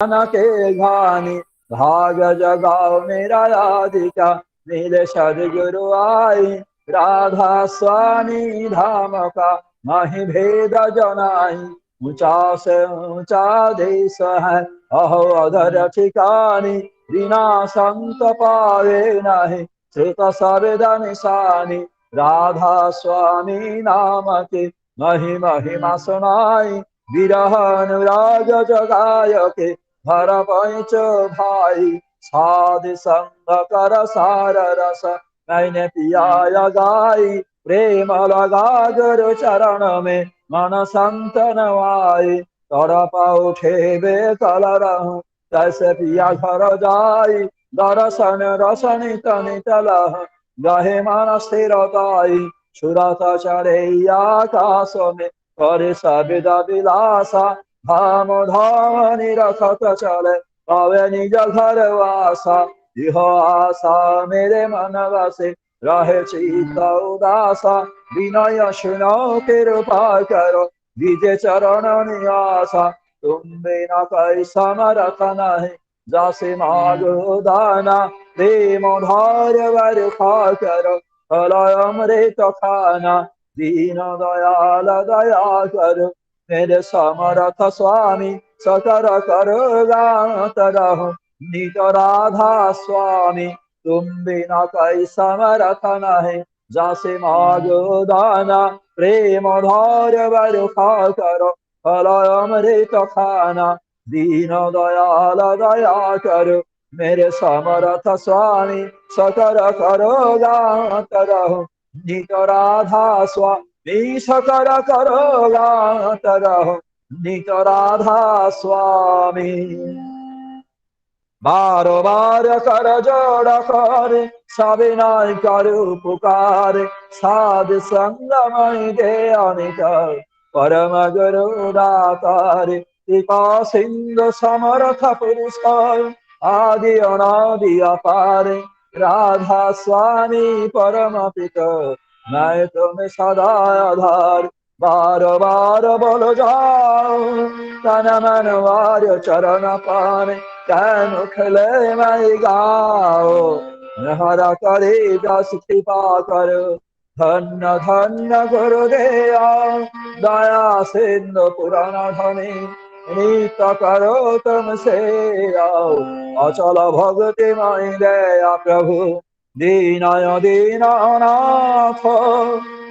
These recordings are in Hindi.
के घानी भाग जगाओ मेरा राधिका नील सदगुरु आई राधा स्वामी धाम का मही भेद जनाई ऊंचा से ऊंचा देश है अहो अधर ठिकानी बिना संत पावे नहीं श्रुत शब्द निशानी राधा स्वामी नाम के मही महिमा सुनाई विरह अनुराग जगाय के भर पैच भाई साध संग कर सार रस मैंने पियाया गाई प्रेम लगा गुरु चरण में मन संतन आए तड़प उठे बेकल रहूं जैसे पिया घर जाई दर्शन रसन तन तलह गहे मन स्थिरताई सुरत चढ़े आकाश में करे सबिद विलासा धाम धाम निरखत चले पावे निज घर वासा यह आशा मेरे मन वसे रहे चित उदासा विनय सुनो कृपा करो विजय चरण नियासा तुम बिना कोई समरथ नहीं जैसे मागो दाना प्रेम धार वर्षा करो फलय अमृत खाना दीन दयाल दया करो मेरे समरथ स्वामी सकर करो गात रहो निज राधा स्वामी तुम बिना कोई समरथ नहीं जैसे मागो दाना प्रेम धार वर्षा करो फलय अमृत खाना दीन दयाल दया करो मेरे समरथ स्वामी सकर करो गात रहो निज राधा स्वामी सकर करो गात रहो निज राधा स्वामी बारो बार कर जोड़ कर सविनय करु पुकार साध संगमय दे अनित परम गुरु दातार कृपा सिंधु समर्थ पुरुष आदि अनादि अपार राधा स्वामी परम पिता मैं तुम्हें सदा आधार बार बार बोलो जाओ तन मन वार चरण पाने कैन खले मैं गाओ नहरा करे दस कृपा करो धन्य धन्य गुरुदेवा दया सिंधु पुराण धनी नीत करो तुमसे आओ अचल भक्ति मई दया प्रभु दीनय दीनानाथ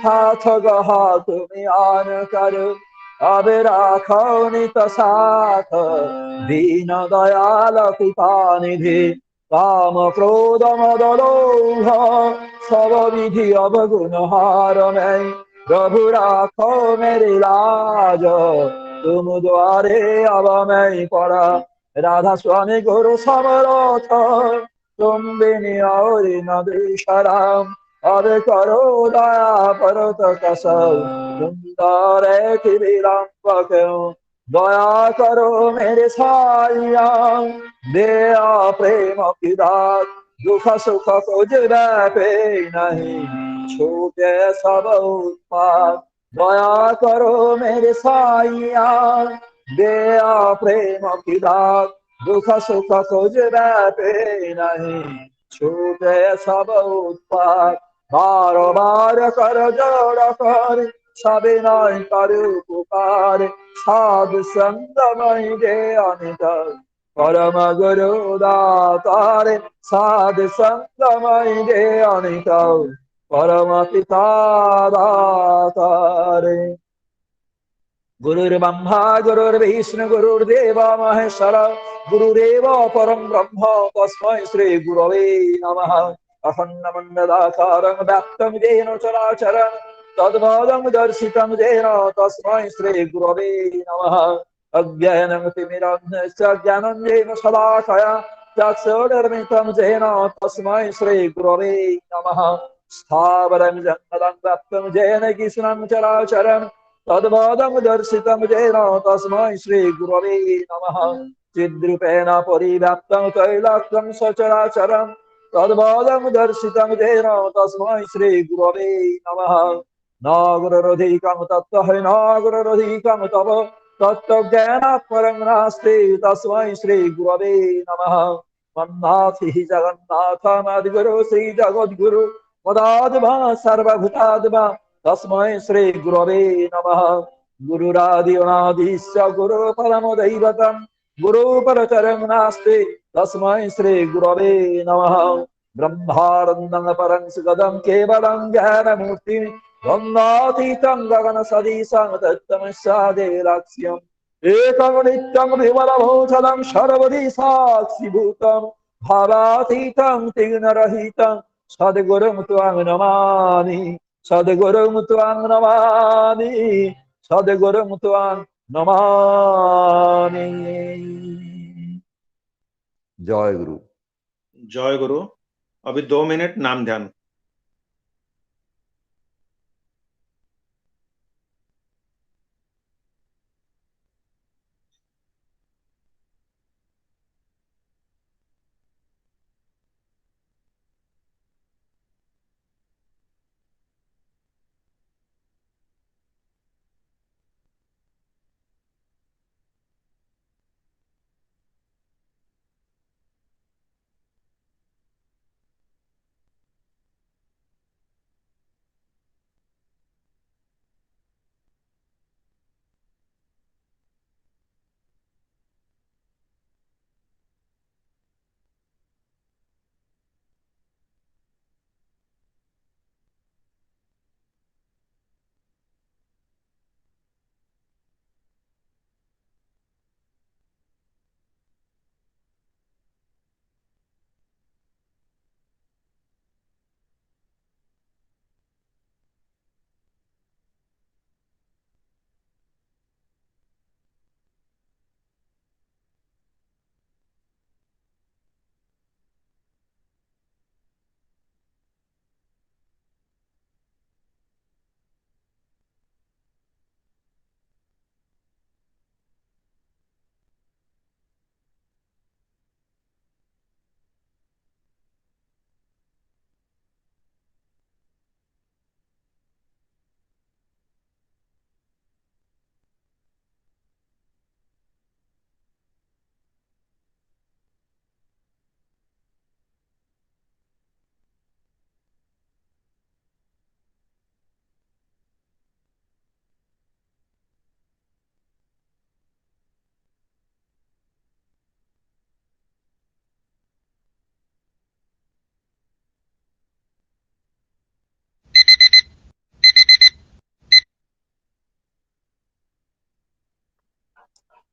हाथ गहा तुम आन करो अब राखो नित साथ दीन दयाल कृपा निधि काम क्रोध मद लोभ सब विधि अवगुण हार मैं प्रभु राखो मेरी लाज तुम द्वारे अब मैं पड़ा राधा स्वामी गुरु समरथ तुम बिन और न द्विषराम अब करो दया परत कसौ सुंदर की विलंब क्यों दया करो मेरे साइया दया प्रेम की दात दुख सुख कुछ पे नहीं छूटे सब उत्पात दया करो मेरे साइया दया प्रेम की दात दुख सुख कुछ पे नहीं छूटे सब उत्पात बार बार कर जोड़ कर सविनय करु पुकार साध संगमय दे अनित परम गुरु दातारे साध संगमय दे अनित परम पिता दातारे गुरुर्ब्रह्मा गुरुर्विष्णु गुरुर्देव महेश्वर गुरुरेव परम ब्रह्म तस्मै श्री गुरवे नमः अखण्डमण्डलाकारं व्याप्तं येन चराचरं तद्भागं दर्शितं येन तस्मै श्री गुरवे नमः अज्ञानं तिमिरन्धस्य ज्ञानञ्जनेन शलाकया चक्षुर्मिलितं येन तस्मै श्री गुरवे नमः स्थावरं जङ्गमं व्याप्तं येन कृष्णं चराचरं तद्भागं दर्शितं येन तस्मै श्री गुरवे नमः चिद्रूपेण परिव्याप्तं कैलासं सचराचरं तद्भागं दर्शितं येन तस्मै श्री गुरवे नमः न गुरुरधिकं तत्त्वं न गुरुरधिकं तव तत्त्वज्ञानात् परं नास्ति तस्मै श्रीगुरवे नमः। मन्नाथि जगन्नाथमद्गुरु श्रीजगद्गुरु मदाद्भा सर्वभूताद्भा तस्मै श्रीगुरवे नमः। गुरुरादिअनादिश्च गुरुपरमो दैवतं गुरुपरतरं नास्ति तस्मै श्रीगुरवे नमः। ब्रह्मानन्दं परं सुखदं केवलं ज्ञानमूर्तिं गङ्गातीतं गगनसदृशं तत्तमस्यादिलक्ष्यम् एकं नित्यं विमलभूषणं सर्वदि साक्षिभूतं भावातीतं तीर्णरहितं सद्गुरुं त्वां नमामि सद्गुरुं त्वां नमामि सद्गुरुं त्वां नमामि। जय गुरु। जय गुरु। अभी 2 मिनट नाम ध्यान।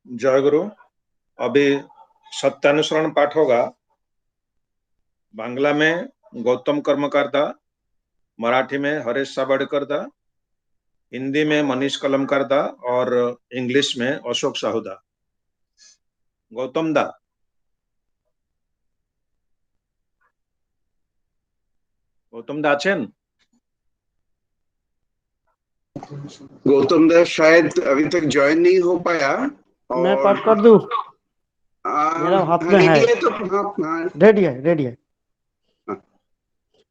जय गुरु। अभी सत्यानुसरण पाठ होगा। बांग्ला में गौतम कर्मकारदा, मराठी में हरेश साबड़करदा, हिंदी में मनीष कलमकारदा और इंग्लिश में अशोक साहुदा। गौतम दा। गौतम दा आছেন? गौतम दास शायद अभी तक ज्वाइन नहीं हो पाया। मैं पाठ कर दूं? मेरा हाथ में है। रेडी है तो हाँ। रेडी है।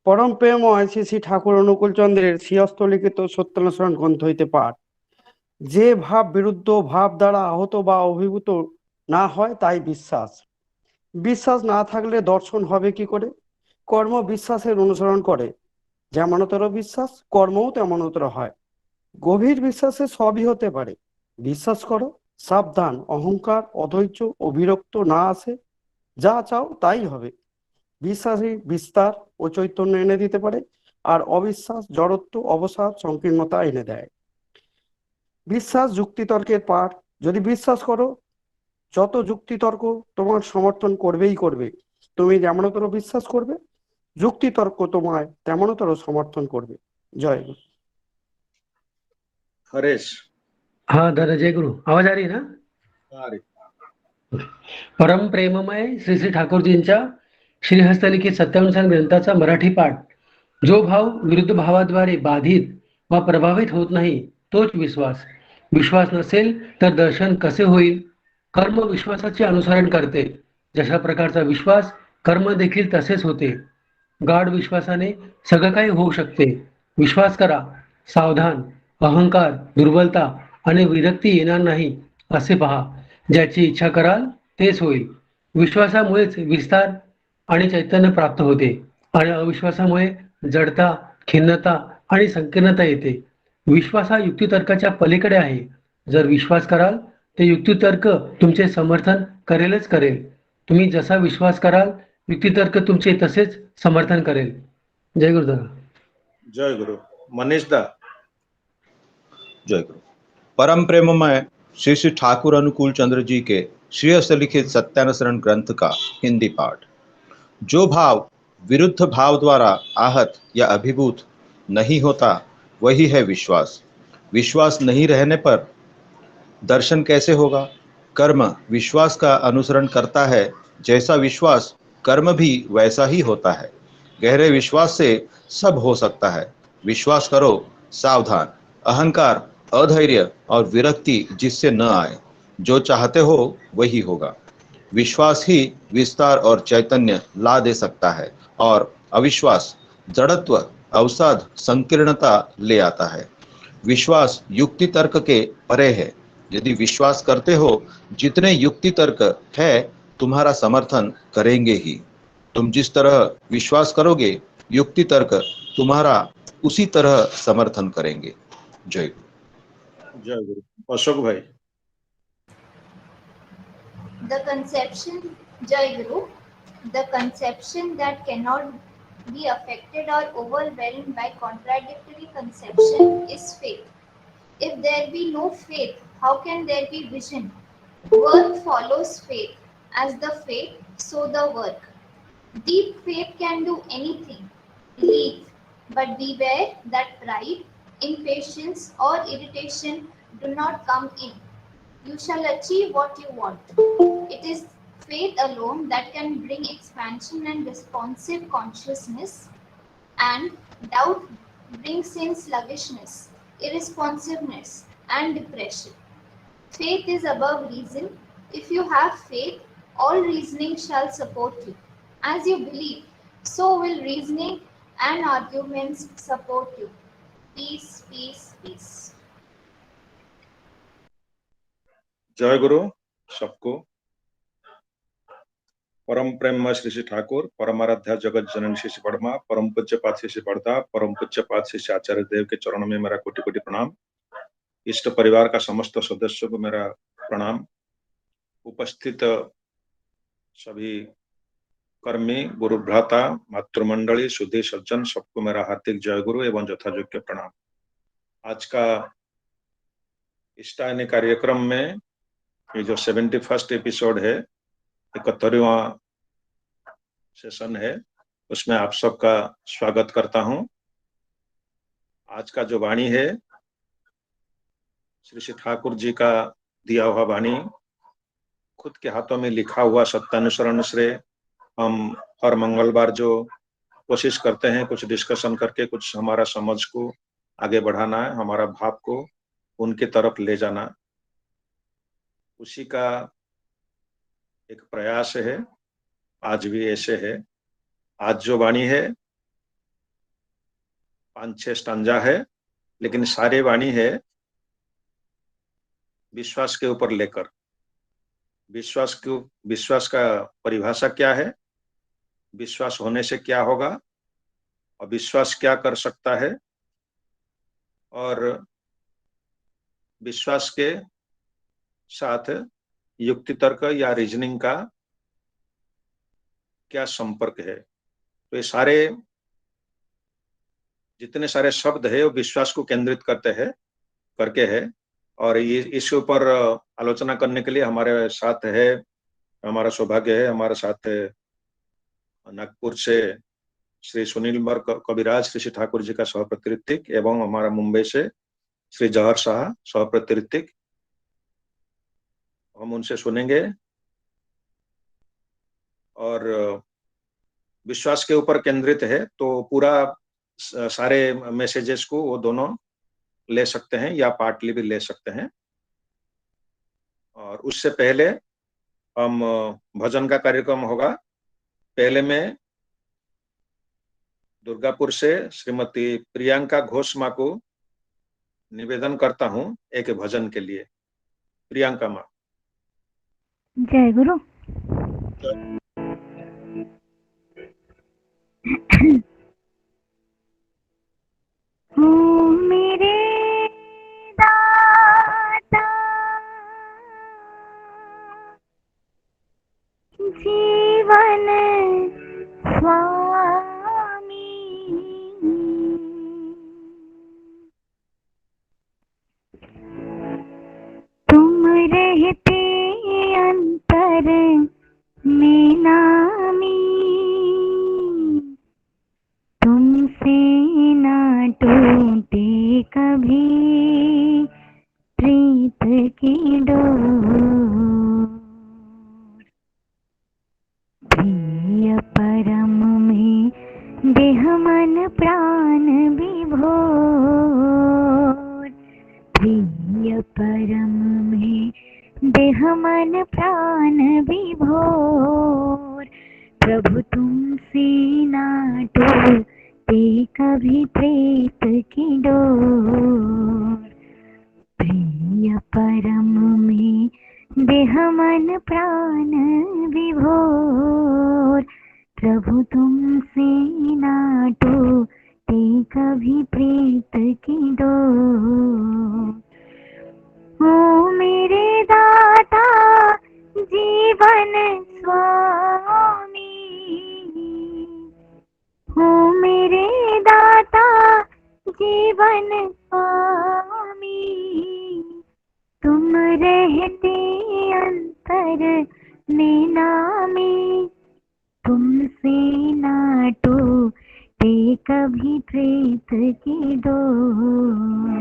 परम प्रेम श्री श्री ठाकुर अनुकूल चंद्रेर श्रीहस्त लिखित सत्यानुसरण ग्रंथ हইতে पाठ। যে ভাব বিরুদ্ধ ভাব দ্বারা আহত বা অভিভূত না হয় তাই বিশ্বাস। বিশ্বাস না থাকলে দর্শন হবে কি করে? কর্ম বিশ্বাসের অনুসরণ করে, যেমনতর বিশ্বাস কর্মও তেমনতর হয়। গভীর বিশ্বাসে সবই হতে পারে। বিশ্বাস করো, সাবধান অহংকার অধৈর্য ও বিরক্ত না আসে, যা চাও তাই হবে। বিশ্বাসী বিস্তার ও চৈতন্য এনে দিতে পারে, আর অবিশ্বাস জড়ত্ব অবসাদ সংকীর্ণতা এনে দেয়। বিশ্বাস যুক্তিতর্কের পাঠ। যদি বিশ্বাস করো, যত যুক্তিতর্ক তোমার সমর্থন করবেই করবে। তুমি যেমনতর বিশ্বাস করবে, যুক্তিতর্ক তোমায় তেমনতর সমর্থन করবে। जय गुरु। हरेश। हाँ दादा जय गुरु। आवाज आ रही है ना? आ रही। परम प्रेममय श्री श्री ठाकूरजींच्या श्रीहस्तलिखित सत्यानुसरण ग्रंथाचा मराठी पाठ। जो भाव विरुद्ध भावाद्वारे बाधित व प्रभावित होत नाही तोच विश्वास। विश्वास नसेल तर दर्शन कसे होईल? कर्म विश्वासाचे अनुसरण करते। जशा प्रकारचा विश्वास कर्म देखील तसेच होते। गाढ विश्वासाने सगळं काही होऊ शकते। विश्वास करा, सावधान, अहंकार दुर्बलता आणि विरक्ती येणार नाही असे पहा, ज्याची इच्छा कराल तेच होईल. विश्वासामुळेच विस्तार आणि चैतन्य प्राप्त होते आणि अविश्वासामुळे जडता, खिन्नता आणि संकीर्णता येते. विश्वास हा युक्तितर्काच्या पलीकडे आहे. जर विश्वास कराल ते युक्तितर्क तुमचे समर्थन करेलच करेल. तुम्ही जसा विश्वास कराल युक्तितर्क तुमचे तसेच समर्थन करेल. जय गुरुदेव. जय गुरु। मनीष दा। जय गुरु। परम प्रेममय श्री श्री ठाकुर अनुकूल चंद्र जी के श्रीहस्त लिखित सत्यानुसरण ग्रंथ का हिंदी पाठ। जो भाव विरुद्ध भाव द्वारा आहत या अभिभूत नहीं होता वही है विश्वास। विश्वास नहीं रहने पर दर्शन कैसे होगा? कर्म विश्वास का अनुसरण करता है, जैसा विश्वास कर्म भी वैसा ही होता है। गहरे विश्वास से सब हो सकता है। विश्वास करो, सावधान। अहंकार, अधैर्य और विरक्ति जिससे न आए। जो चाहते हो वही होगा। विश्वास ही विस्तार और चैतन्य ला दे सकता है और अविश्वास जड़त्व, अवसाद, संकीर्णता ले आता है। विश्वास युक्ति तर्क के परे है। यदि विश्वास करते हो, जितने युक्ति तर्क है तुम्हारा समर्थन करेंगे ही। तुम जिस तरह विश्वास करोगे, युक्ति तर्क तुम्हारा उसी तरह समर्थन करेंगे। जय गुरु। जय गुरु। अशोक भाई। The conception, Jai Guru, the conception that cannot be affected or overwhelmed by contradictory conception is faith. If there be no faith, how can there be vision? Work follows faith. As the faith, so the work. Deep faith can do anything. Believe, but beware that pride, impatience, or irritation do not come in. You shall achieve what you want. It is faith alone that can bring expansion and responsive consciousness, and doubt brings in sluggishness, irresponsiveness, and depression. Faith is above reason. If you have faith, all reasoning shall support you. As you believe, so will reasoning and arguments support you. Peace, peace, peace. जय गुरु सबको। परम प्रेम श्री श्री ठाकुर, परमाराध्या जगत जननी श्री श्री परमा, परम पूज्य पाद श्री श्री पड़ता, परम पूज्य पाद श्री श्री आचार्य देव के चरणों में मेरा कोटि कोटि प्रणाम। इष्ट परिवार का समस्त सदस्यों को मेरा प्रणाम। उपस्थित सभी कर्मी, गुरु भ्राता, मातृमंडली, सुधी सज्जन, सबको मेरा हार्दिक जय गुरु एवं यथायोग्य प्रणाम। आज का इष्टायनी कार्यक्रम में ये जो 71st एपिसोड है, 71वां सेशन है, उसमें आप सबका स्वागत करता हूं। आज का जो वाणी है श्री श्री ठाकुर जी का दिया हुआ वाणी, खुद के हाथों में लिखा हुआ सत्यानुसरण से हम हर मंगलवार जो कोशिश करते हैं कुछ डिस्कशन करके कुछ हमारा समझ को आगे बढ़ाना है, हमारा भाव को उनकी तरफ ले जाना, उसी का एक प्रयास है। आज भी ऐसे है। आज जो वाणी है 5-6 स्टांजा है, लेकिन सारे वाणी है विश्वास के ऊपर लेकर। विश्वास का परिभाषा क्या है, विश्वास होने से क्या होगा, और विश्वास क्या कर सकता है, और विश्वास के साथ युक्ति तर्क या रीजनिंग का क्या संपर्क है। तो ये सारे जितने सारे शब्द है वो विश्वास को केंद्रित करके है। और ये इसके ऊपर आलोचना करने के लिए हमारे साथ है, हमारा सौभाग्य है, हमारे साथ है नागपुर से श्री सुनील मर कविराज श्री श्री ठाकुर जी का सहप्रतिनिधिक, एवं हमारा मुंबई से श्री जहर शाह सहप्रतिनिधिक। हम उनसे सुनेंगे और विश्वास के ऊपर केंद्रित है, तो पूरा सारे मैसेजेस को वो दोनों ले सकते हैं या पार्टली भी ले सकते हैं। और उससे पहले हम भजन का कार्यक्रम होगा। पहले मैं दुर्गापुर से श्रीमती प्रियंका घोष माँ को निवेदन करता हूँ एक भजन के लिए। प्रियंका माँ। जय गुरु। ओ मेरे दाता जीवन स्वामी, तुम रहते अंतर में नामी, तुमसे ना टूटे कभी प्रीत की डोर, प्रिय परम में देह मन प्राण विभोर, प्रिय परम में देह मन प्राण विभोर, प्रभु तुमसे ना टूटे कभी प्रीत की डोर, प्रिय परम में देह मन प्राण विभोर, प्रभु तुमसे ना टूटे कभी प्रीत की डोर। ओ मेरे दाता जीवन स्वामी, ओ मेरे दाता जीवन स्वामी, तुम रहते अंतर में नामी, तुमसे ना टूटे कभी प्रीत की डोर।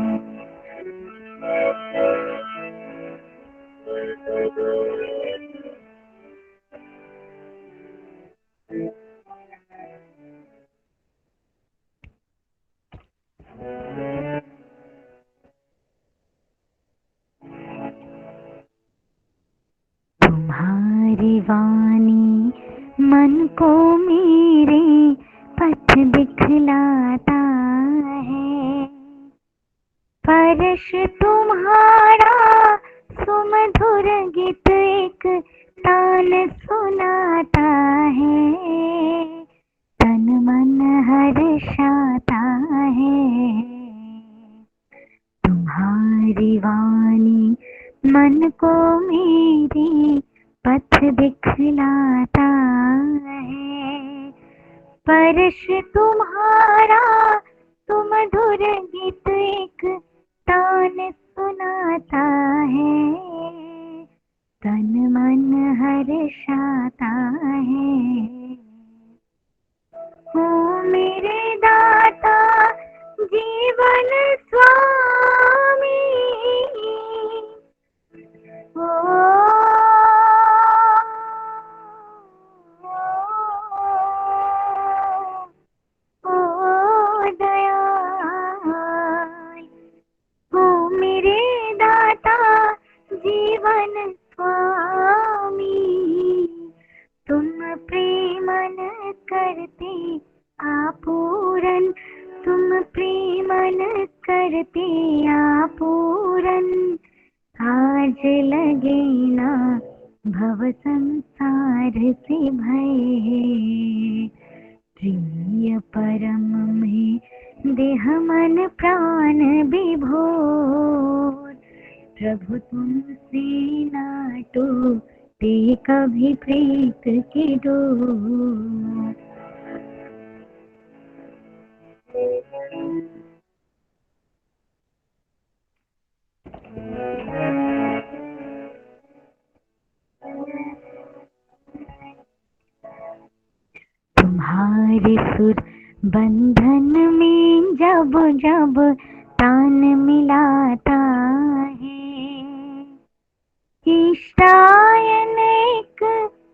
तुम्हारी वाणी मन को मेरे पथ दिखलाता है, परश तुम्हारा सुमधुर गीत एक तान सुनाता है, तन मन हर्षाता है। तुम्हारी वाणी मन को मेरी पथ दिखलाता है, परश तुम्हारा सुमधुर गीत एक तान सुनाता है, तन मन हर्षाता है। ओ मेरे दाता जीवन स्वामी, ओ दयाल, ओ मेरे दाता जीवन स्वामी, तुम प्रेमन करते आपूरन, तुम प्रेमन करते आपूरन, आज लगे ना भव संसार से भय, प्रिय परम में देह मन प्राण विभोर, प्रभु तुमसे ना टूटे कभी प्रीत की डोर। तुम्हारे सुर बंधन में जब जब तान मिलाता है, इष्टायन एक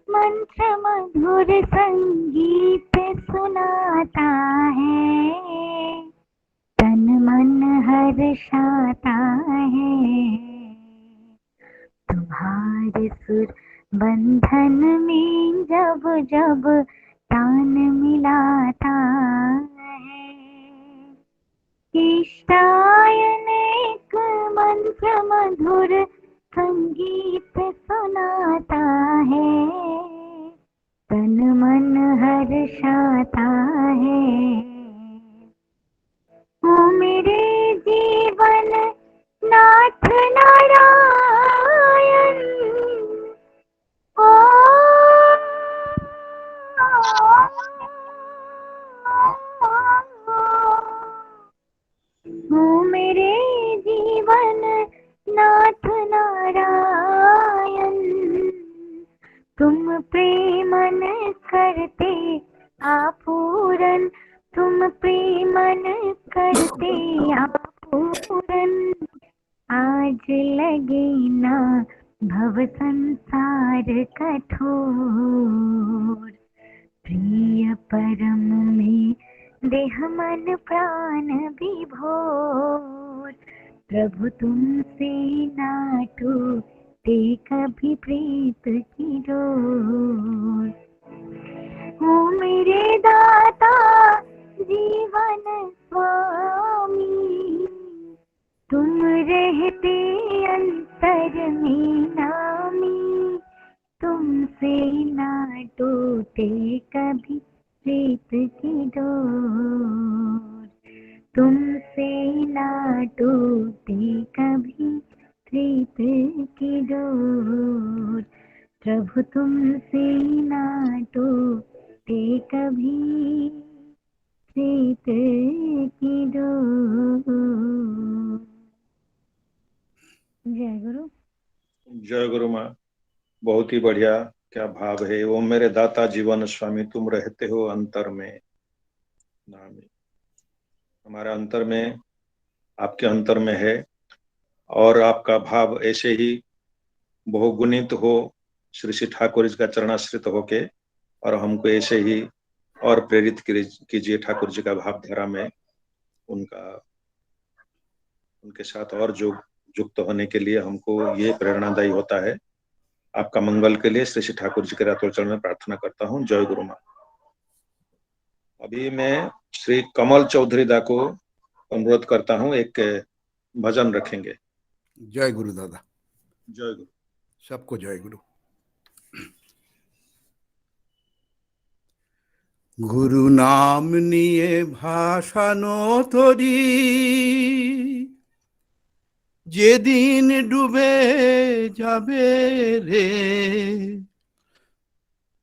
मंत्र मधुर संगीत सुनाता है, तन मन हर्षाता है। तुम्हारे सुर बंधन में जब जब तान मिलाता है, इष्टायन एक मंत्र मधुर संगीत संगीत सुनाता है, तन मन हर्षाता है। ओ मेरे जीवन नाथ नारायण, ओ मेरे जीवन नाथ नारायण, तुम प्रेमन करते आपूरन, तुम प्रेमन करते आपूरन। आज लगे ना भव संसार कठोर, प्रिय परम में देह मन प्राण विभोर। प्रभु तुमसे ना टूटे कभी प्रीत की डोर। ओ मेरे दाता जीवन स्वामी, तुम रहते अंतर में नामी। तुमसे ना टूटे कभी प्रीत की डोर, तुमसे ना टूटे कभी प्रीत की डोर। प्रभु तुमसे ना टूटे कभी प्रीत की डोर। जय गुरु। जय गुरु माँ। बहुत ही बढ़िया, क्या भाव है। ओम मेरे दाता जीवन स्वामी, तुम रहते हो अंतर में नामी। हमारा अंतर में, आपके अंतर में है, और आपका भाव ऐसे ही बहुगुणित हो श्री श्री ठाकुर जी का चरणाश्रित होके, और हमको ऐसे ही और प्रेरित कीजिए ठाकुर जी का भावधारा में उनके साथ और जो युक्त होने के लिए हमको ये प्रेरणादायी होता है। आपका मंगल के लिए श्री श्री ठाकुर जी के रातों चरण में प्रार्थना करता हूँ। जय गुरु माँ। अभी मैं श्री कमल चौधरी दा को अनुरोध करता हूँ, एक भजन रखेंगे। जय गुरु दादा। जय गुरु। सबको जय गुरु। गुरु नाम निये भाषानो तोरी, যেদিন ডুবে যাবে রে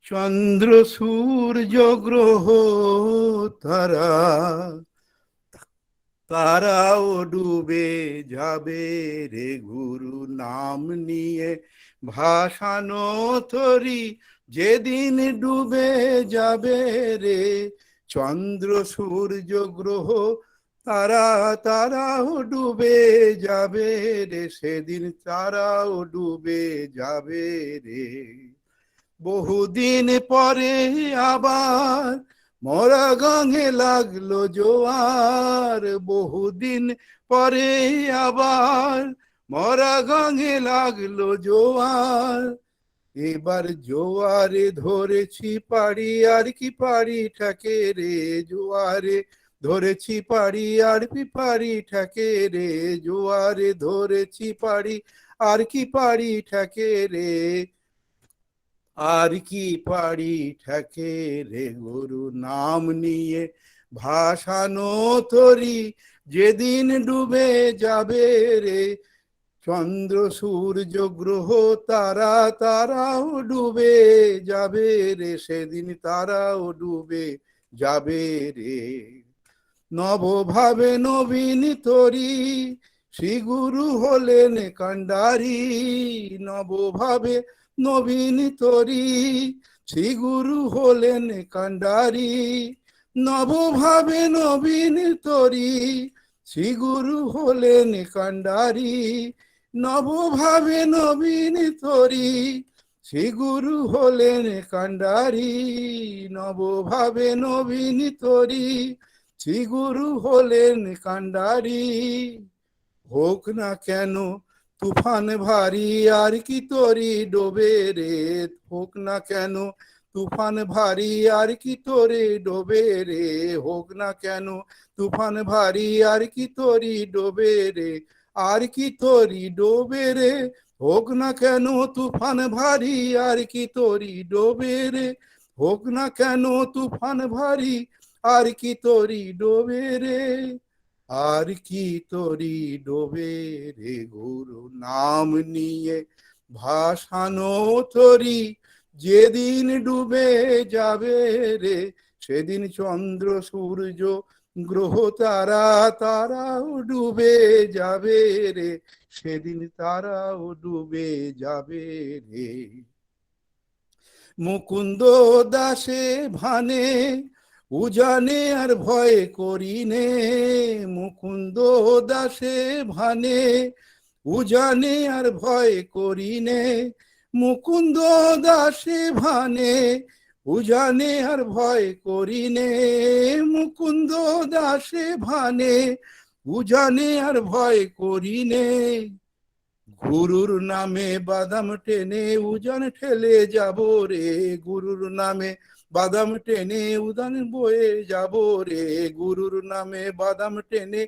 চন্দ্র সূর্য গ্রহ তারা, তারাও ডুবে যাবে রে। গুরু নাম নিয়ে ভাসানো তরি, যেদিন ডুবে যাবে রে চন্দ্র সূর্য গ্রহ তারা, তারাও ডুবে যাবে রে সেদিন, তারাও ডুবে যাবে রে। বহুদিন পরে আবার মরা গাঙে লাগলো জোয়ার, বহুদিন পরে আবার মরা গাঙে লাগলো জোয়ার। এবার জোয়ারে ধরেছি পাড়ি, আর কি পাড়ি ঠাকে রে। জোয়ারে ধরেছি পাড়ি, আর কি পাড়ি ঠাকে রে। জোয়ারে ধরেছি পাড়ি, আর কি পাড়ি ঠাকে রে। আর কি পাড়ি ঠাকে রে। গুরু নাম নিয়ে ভাসানো তরি, যেদিন ডুবে যাবে রে চন্দ্র সূর্য গ্রহ তারা, তারাও ডুবে যাবে রে সেদিন, তারাও ডুবে যাবে রে। নবভাবে নবীন তরি শ্রী গুরু হলেন কান্ডারি, নবভাবে নবীন তরি শ্রী গুরু হলেন কান্ডারি। নবভাবে নবীন তরি শ্রী গুরু হলেন কান্ডারি। নবভাবে নবীন তরি শ্রী গুরু হলেন কান্ডারি। নবভাবে নবীন তরি শ্রী গুরু হলেন কান্ডারি। হোক না কেন তুফান ভারী, আর কি তরি ডোবে রে। হোক না কেন তুফান ভারী, আর কি তোরে ডোবে রে। হোক না কেন তুফান ভারী, আর কি তরি ডোবে রে। আর কি তোরি ডোবে রে, হোক না কেন তুফান ভারী, আর কি তোরি ডোবে রে, হোক না কেন তুফান ভারী, আর কি তোরি ডোবে রে, আর কি তোরি ডোবে রে, গুরু নাম নিয়ে ভাসানো তরি, যেদিন ডুবে যাবে রে, সেদিন চন্দ্র সূর্য গ্রহ তারা তারাও ডুবে যাবে রে, সেদিন তারাও ডুবে যাবে রে। মুকুন্দ দাসে ভানে উজানে আর ভয় করি নে, মুকুন্দ দাসে ভানে উজানে আর ভয় করি নে, মুকুন্দ দাসে ভানে উজানে আর ভয় করি নে, মুকুন্দ দাসে ভানে উজানে আর ভয় করি নে, গুরুর নামে বাদাম টেনে উজান ঠেলে যাব রে, গুরুর নামে বাদাম টেনে উজান বয়ে যাব রে, গুরুর নামে বাদাম টেনে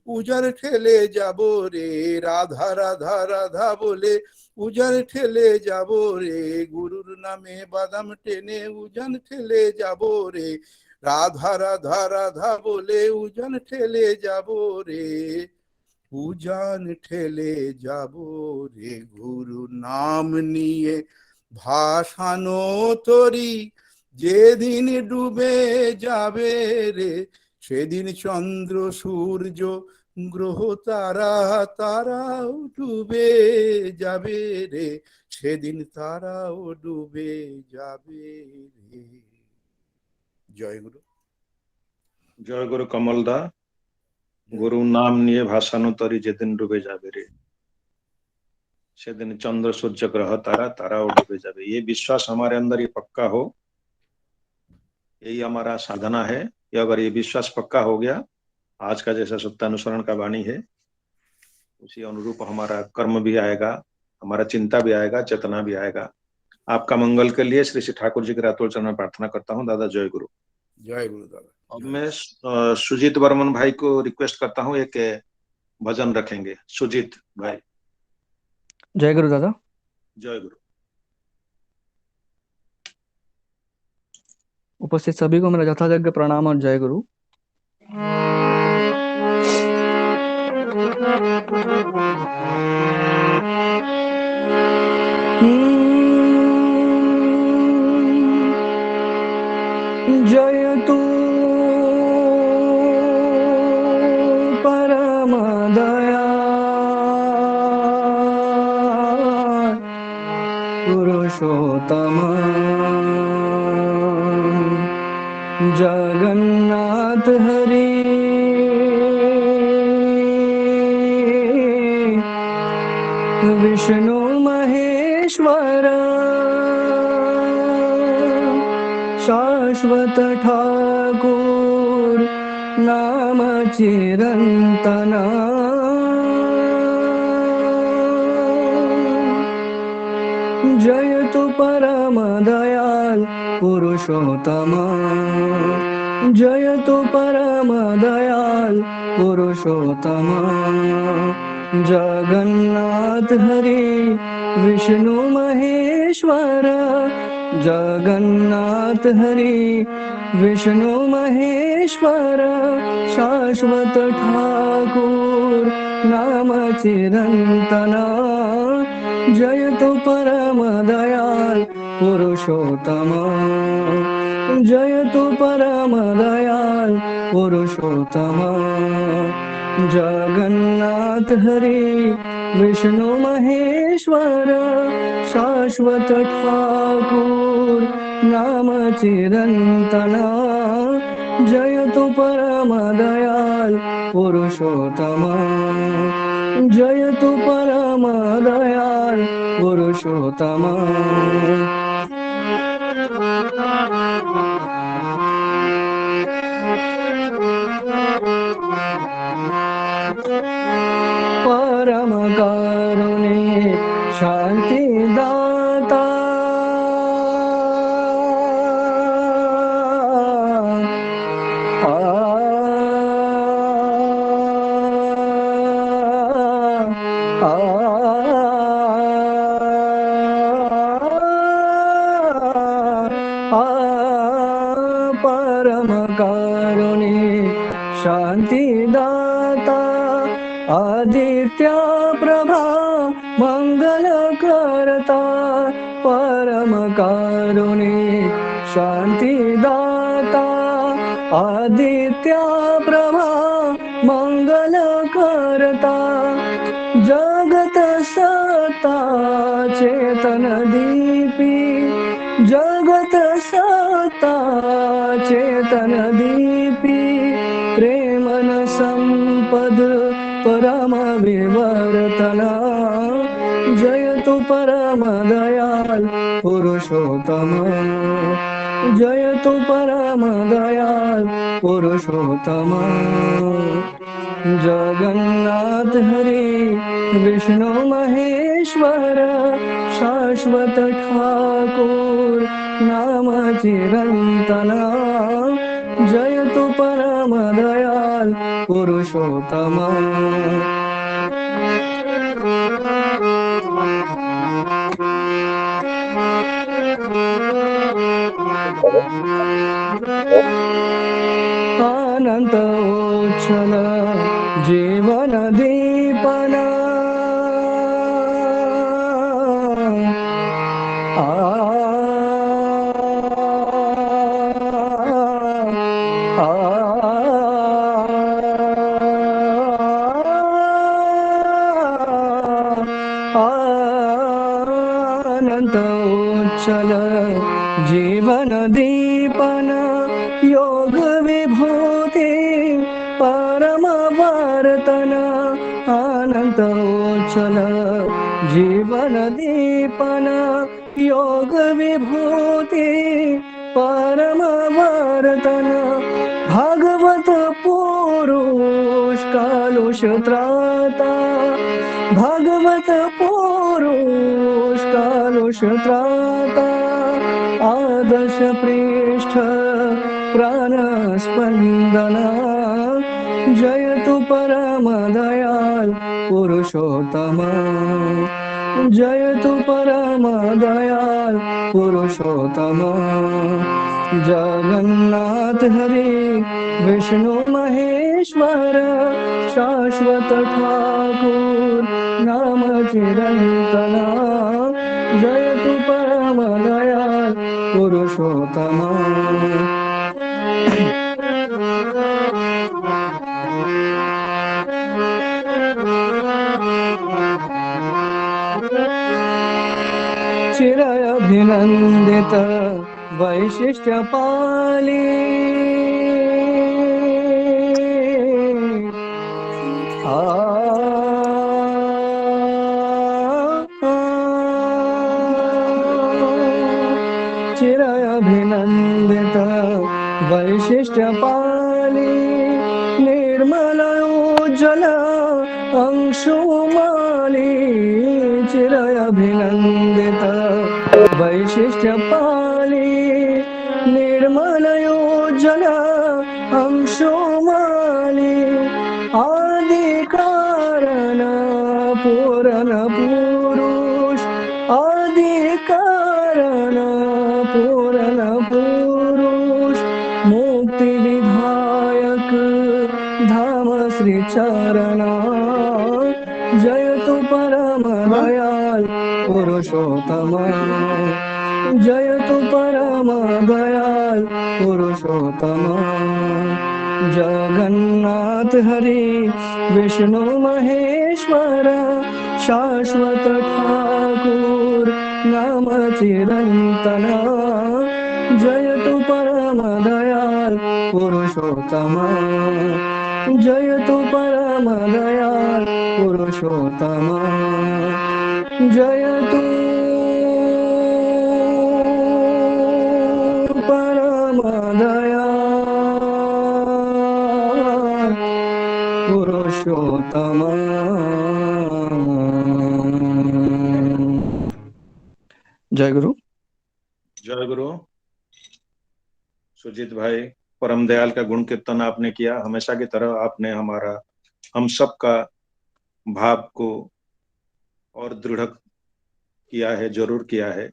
উজান ঠেলে যাব রে, রাধা রাধা রাধা বলে উজান ঠেলে যাব রে, গুরুর নামে বাদাম টেনে উজান ঠেলে যাব রে, রাধা রাধা রাধা বলে উজান ঠেলে যাব রে, উজান ঠেলে যাব রে, গুরু নাম নিয়ে ভাসানো তরি, যেদিন ডুবে যাবে রে, সেদিন চন্দ্র সূর্য গ্রহ তারা তারাও ডুবে যাবে রে, সেদিন তারাও ডুবে যাবে রে। জয় গুরু। জয় গুরু কমল দা। गुरु नाम निये भाषानु तरी जेदिन डूबे जाबे रे, सेदिन चंद्र सूर्य ग्रह तारा तारा डूबे जाबे। ये विश्वास हमारे अंदर ये पक्का हो, यही हमारा साधना है। ये अगर ये विश्वास पक्का हो गया, आज का जैसा सत्यानुसरण का वाणी है उसी अनुरूप हमारा कर्म भी आएगा, हमारा चिंता भी आएगा, चेतना भी आएगा। आपका मंगल के लिए श्री श्री ठाकुर जी के रातोल चरण में प्रार्थना करता हूँ। दादा जय गुरु। जय गुरु दादा। अब मैं सुजीत वर्मन भाई को रिक्वेस्ट करता हूँ, एक भजन रखेंगे। सुजीत भाई। जय गुरु दादा। जय गुरु। उपस्थित सभी को मेरा यथायोग्य प्रणाम और जय गुरु। जय तू परम दया पुरुषोत्तम जगन्नाथ हरि विष्णु महेश्वर शाश्वत ठाकुर नाम चिरंतन जय तु परम दयाल पुरुषोत्तम जय तु परम दयाल पुरुषोत्तम जगन्नाथ हरि विष्णु महेश्वर जगन्नाथ हरि विष्णु महेश्वर शाश्वत ठाकुर नाम चिरंतन जय तु परम दयाल पुरुषोत्तम जय तु परम दयाल पुरुषोत्तम जगन्नाथ हरि विष्णु महेश्वर शाश्वत ठाकुर नाम चिरंतन जय तु परम दयाल पुरुषोत्तम जय तु परम दयाल पुरुषोत्तम परम करुणे शांति दाता कारुणे शान्तिदाता आदित्य प्रभा मङ्गलकर्ता परम कारुणे शान्तिदाता आदित्य प्रभा मङ्गलकर्ता जगत सत्ता चेतन दीपी जगत सत्ता चेतन दीपी प्रेमन संपद परम विवर्तना जयतु परम दयाल पुरुषोत्तम जयतु परम दयाल पुरुषोत्तम जगन्नाथ हरि विष्णु महेश्वर शाश्वत ठाकुर नाम चिरंतना जयतु परम दयाल पुरुषोत्तम अनंत उच्छल जीवन दीपना अनंत उच्छल जीवन दीपन योग विभूति परम वर्तन अनंत उच्छल जीवन दीपन योग विभूति परम वर्तन भागवत पुरुष कालुष त्राता भागवत पुरुष कालुष त्राता आदर्श पृष्ठ प्राण स्पंदना जयतु परम दयाल पुरुषोत्तम जयतु परम दयाल पुरुषोत्तम जगन्नाथ हरि विष्णु महेश्वर शाश्वत ठाकुर नाम चिरंतना जयतु परम दयाल पुरुषोत्तम चिरभिनंदित वैशिष्ट्य पाली चिरभिनंदित वैशिष्ट्य पाली निर्मल उज्ज्वल अंशुमाली चिरभिनंदित वैशिष्ट्य पाली निर्मल उज्ज्वल अंशुमाली आदि कारण पूरण पुरुष आदि कारण पूरण पुरुष मुक्ति विधायक धाम श्री चरणा जयतु परम दयाल पुरुषोत्तम जयतु परम दयाल पुरुषोत्तम जगन्नाथ हरि विष्णु महेश्वर शाश्वत ठाकुर नाम चिरंतना जयतु परम दयाल पुरुषोत्तम जयतु परम दयाल पुरुषोत्तम जयतु परम दयाल पुरुषोत्तम जय गुरु। जय गुरु। सुजीत भाई, परम दयाल का गुण कीर्तन आपने किया। हमेशा की तरह आपने हम सब का भाव को और दृढ़ किया है, जरूर किया है।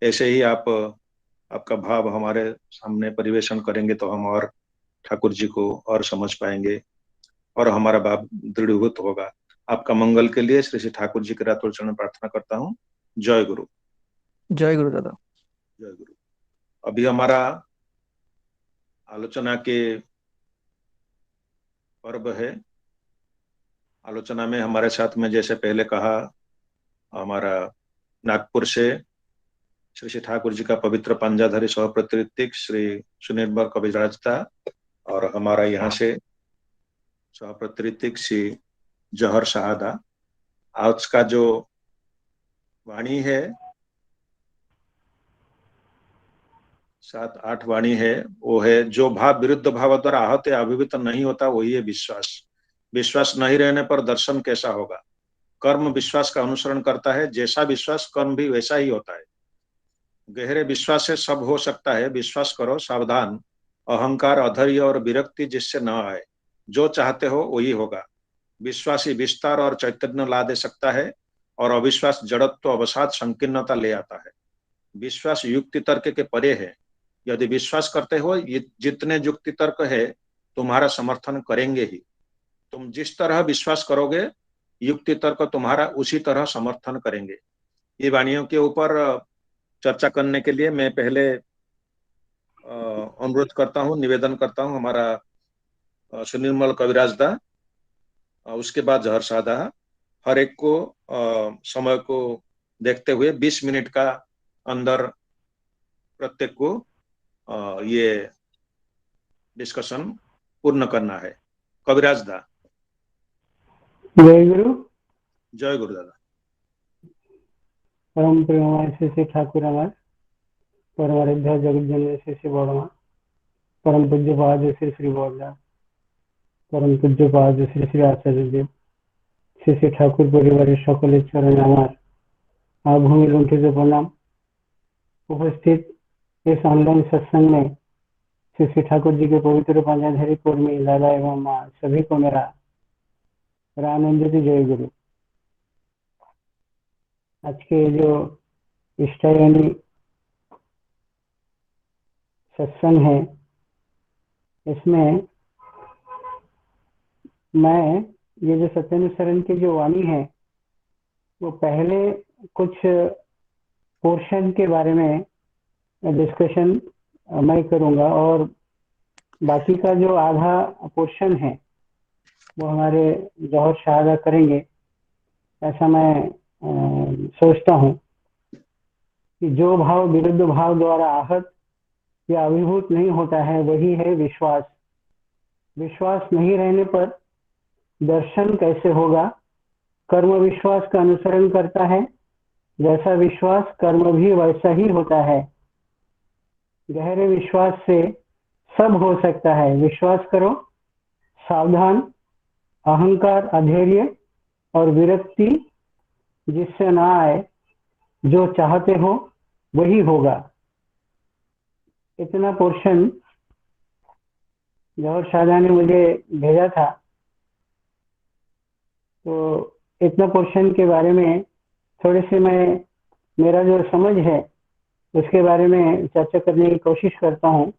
ऐसे ही आप आपका भाव हमारे सामने परिवेशन करेंगे तो हम और ठाकुर जी को और समझ पाएंगे और हमारा भाव दृढ़ीभूत होगा। आपका मंगल के लिए श्री श्री ठाकुर जी के रातों चरण में प्रार्थना करता हूँ। जय गुरु। जय गुरु दादा। जय गुरु। अभी हमारा आलोचना के पर्व है। आलोचना में हमारे साथ में, जैसे पहले कहा, हमारा नागपुर से श्री श्री ठाकुर जी का पवित्र पंजाधारी सह प्रतिऋतिक श्री सुनिर्मल कविराज था और हमारा यहाँ से सह प्रतिऋतिक श्री जहर शाहदा। आज का जो वाणी है 7-8 वाणी है, वो है जो भाव विरुद्ध भाव द्वारा आहत या अभिभूत नहीं होता वही है विश्वास। विश्वास नहीं रहने पर दर्शन कैसा होगा। कर्म विश्वास का अनुसरण करता है, जैसा विश्वास कर्म भी वैसा ही होता है। गहरे विश्वास से सब हो सकता है, विश्वास करो, सावधान। अहंकार, अधैर्य और विरक्ति जिससे न आए। जो चाहते हो वही होगा। विश्वासी विस्तार और चैतन्य ला दे सकता है और अविश्वास जड़त्व, अवसाद, संकीर्णता ले आता है। विश्वास युक्ति तर्क के परे है। यदि विश्वास करते हो, जितने युक्ति तर्क है तुम्हारा समर्थन करेंगे ही। तुम जिस तरह विश्वास करोगे, युक्ति तर्क तुम्हारा उसी तरह समर्थन करेंगे। ये वाणियों के ऊपर चर्चा करने के लिए मैं पहले अनुरोध करता हूँ, निवेदन करता हूँ हमारा सुनिर्मल कविराज दा, उसके बाद जहर सादा। हर एक को समय को देखते हुए 20 मिनट का अंदर प्रत्येक को ये डिस्कशन पूर्ण करना है। कविराज दा। जय गुरु। जय गुरु दादा। परम प्रेममय श्री श्री ठाकुर हमार परमाराध्य जगत जननी श्री श्री बड़मा, परम पूज्य पाद श्री श्री बौद्धा, परम पूज्य पाद श्री श्री आचार्य देव, श्री श्री ठाकुर परिवार सकलेर चरणे आमार आभूमि लुंठित प्रणाम। उपस्थित इस ऑनलाइन सत्संग में श्री श्री ठाकुर जी के पवित्र पंजाधारी कर्मी दादा एवं माँ सभी को मेरा रामानंदित जय गुरु। आज के जो इष्टायनी सत्संग है, इसमें मैं ये जो सत्यानुसरण की जो वाणी है, वो पहले कुछ पोर्शन के बारे में डिस्कशन मैं करूंगा और बाकी का जो आधा पोर्शन है वो हमारे जौहर शाहदा करेंगे, ऐसा मैं सोचता हूँ कि जो भाव विरुद्ध भाव द्वारा आहत या अभिभूत नहीं होता है वही है विश्वास। विश्वास नहीं रहने पर दर्शन कैसे होगा। कर्म विश्वास का अनुसरण करता है, जैसा विश्वास कर्म भी वैसा ही होता है। गहरे विश्वास से सब हो सकता है, विश्वास करो, सावधान। अहंकार, अधैर्य और विरक्ति जिससे ना आए। जो चाहते हो वही होगा। इतना पोर्शन जौहर शाहदा ने मुझे भेजा था, तो इतना पोर्शन के बारे में थोड़ी सी मेरा जो समझ है उसके बारे में चर्चा करने की कोशिश करता हूँ।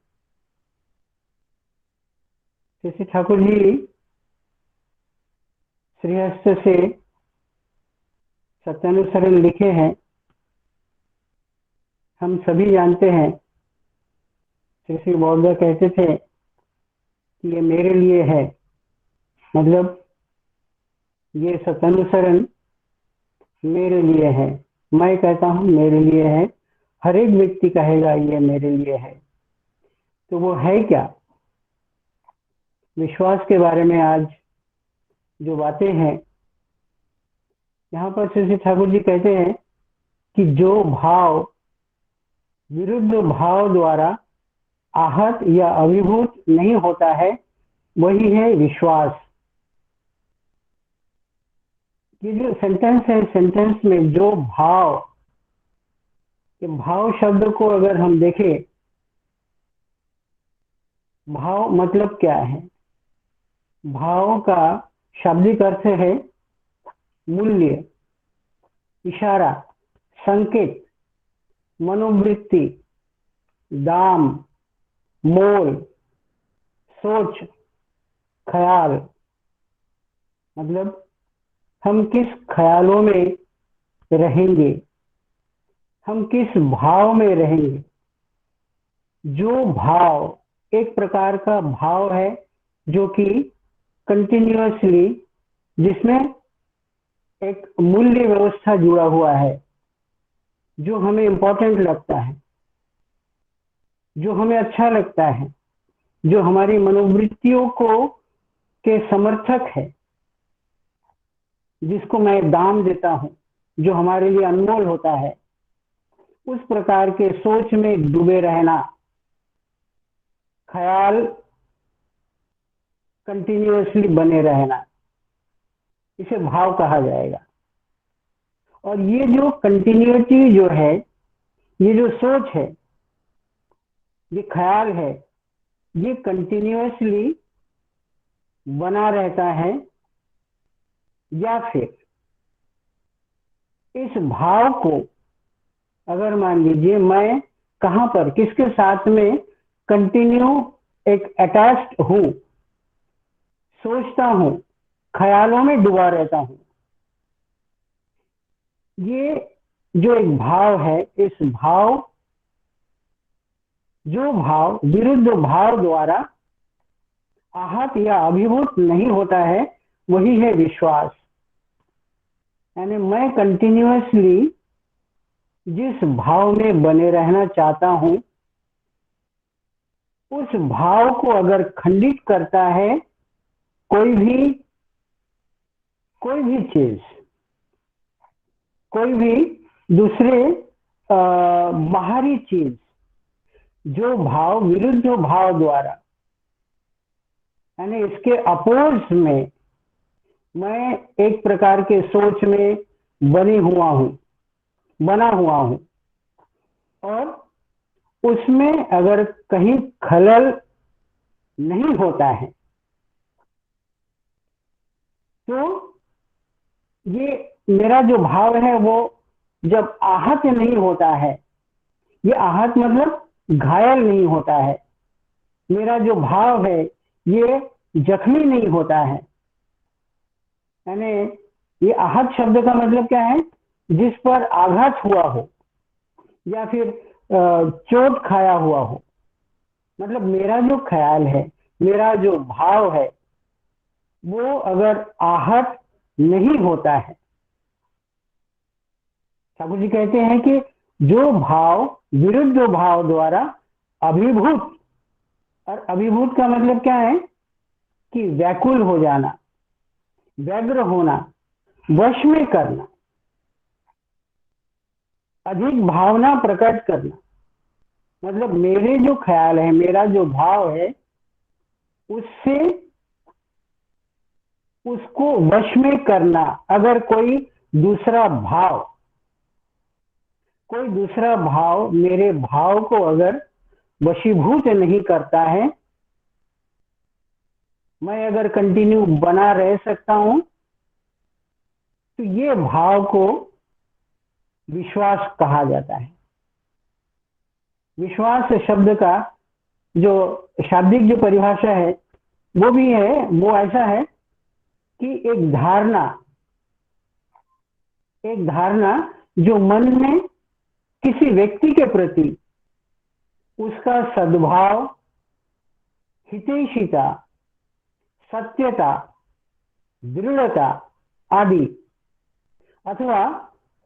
श्री ठाकुर जी श्रीहस्त से सत्यानुसरण लिखे हैं। हम सभी जानते हैं, श्री श्री बौद्ध कहते थे कि ये मेरे लिए है, मतलब ये सत्यानुसरण मेरे लिए है। मैं कहता हूँ मेरे लिए है, हर एक व्यक्ति कहेगा ये मेरे लिए है। तो वो है क्या? विश्वास के बारे में आज जो बातें हैं, यहाँ पर श्री ठाकुर जी कहते हैं कि जो भाव विरुद्ध भाव द्वारा आहत या अभिभूत नहीं होता है वही है विश्वास। ये जो सेंटेंस है, सेंटेंस में जो भाव, ये भाव शब्द को अगर हम देखें, भाव मतलब क्या है? भाव का शाब्दिक अर्थ है मूल्य, इशारा, संकेत, मनोवृत्ति, दाम, मोल, सोच, ख्याल, मतलब हम किस ख्यालों में रहेंगे, हम किस भाव में रहेंगे। जो भाव एक प्रकार का भाव है जो कि कंटिन्यूअसली, जिसमें एक मूल्य व्यवस्था जुड़ा हुआ है, जो हमें इम्पोर्टेंट लगता है, जो हमें अच्छा लगता है, जो हमारी मनोवृत्तियों को के समर्थक है, जिसको मैं दाम देता हूं, जो हमारे लिए अनमोल होता है, उस प्रकार के सोच में डूबे रहना, ख्याल कंटिन्यूअसली बने रहना, इसे भाव कहा जाएगा। और ये जो कंटिन्यूटी जो है, ये जो सोच है, ये ख्याल है, ये कंटिन्यूअसली बना रहता है, या फिर इस भाव को अगर मान लीजिए मैं कहां पर किसके साथ में कंटिन्यू एक अटैच्ड हूं, सोचता हूं, ख्यालों में डूबा रहता हूं। ये जो एक भाव है, इस भाव, जो भाव विरुद्ध भाव द्वारा आहत या अभिभूत नहीं होता है, वही है विश्वास। यानी मैं कंटिन्यूअसली जिस भाव में बने रहना चाहता हूं, उस भाव को अगर खंडित करता है कोई भी चीज, कोई भी दूसरे बाहरी चीज, जो भाव विरुद्ध भाव द्वारा, यानी इसके अपोज में मैं एक प्रकार के सोच में बना हुआ हूं, और उसमें अगर कहीं खलल नहीं होता है, तो ये मेरा जो भाव है वो जब आहत नहीं होता है, ये आहत मतलब घायल नहीं होता है, मेरा जो भाव है ये जख्मी नहीं होता है। यानी ये आहत शब्द का मतलब क्या है, जिस पर आघात हुआ हो या फिर चोट खाया हुआ हो। मतलब मेरा जो ख्याल है, मेरा जो भाव है, वो अगर आहत नहीं होता है, ठाकुर जी कहते हैं कि जो भाव विरुद्ध भाव द्वारा अभिभूत, और अभिभूत का मतलब क्या है कि व्याकुल हो जाना, व्यग्र होना, वश में करना, अधिक भावना प्रकट करना। मतलब मेरे जो ख्याल है, मेरा जो भाव है, उससे उसको वश में करना। अगर कोई दूसरा भाव मेरे भाव को अगर वशीभूत नहीं करता है, मैं अगर कंटिन्यू बना रह सकता हूं, तो ये भाव को विश्वास कहा जाता है। विश्वास शब्द का जो शाब्दिक जो परिभाषा है, वो भी है, वो ऐसा है कि एक धारणा जो मन में किसी व्यक्ति के प्रति उसका सद्भाव, हितैषिता, सत्यता, दृढ़ता आदि, अथवा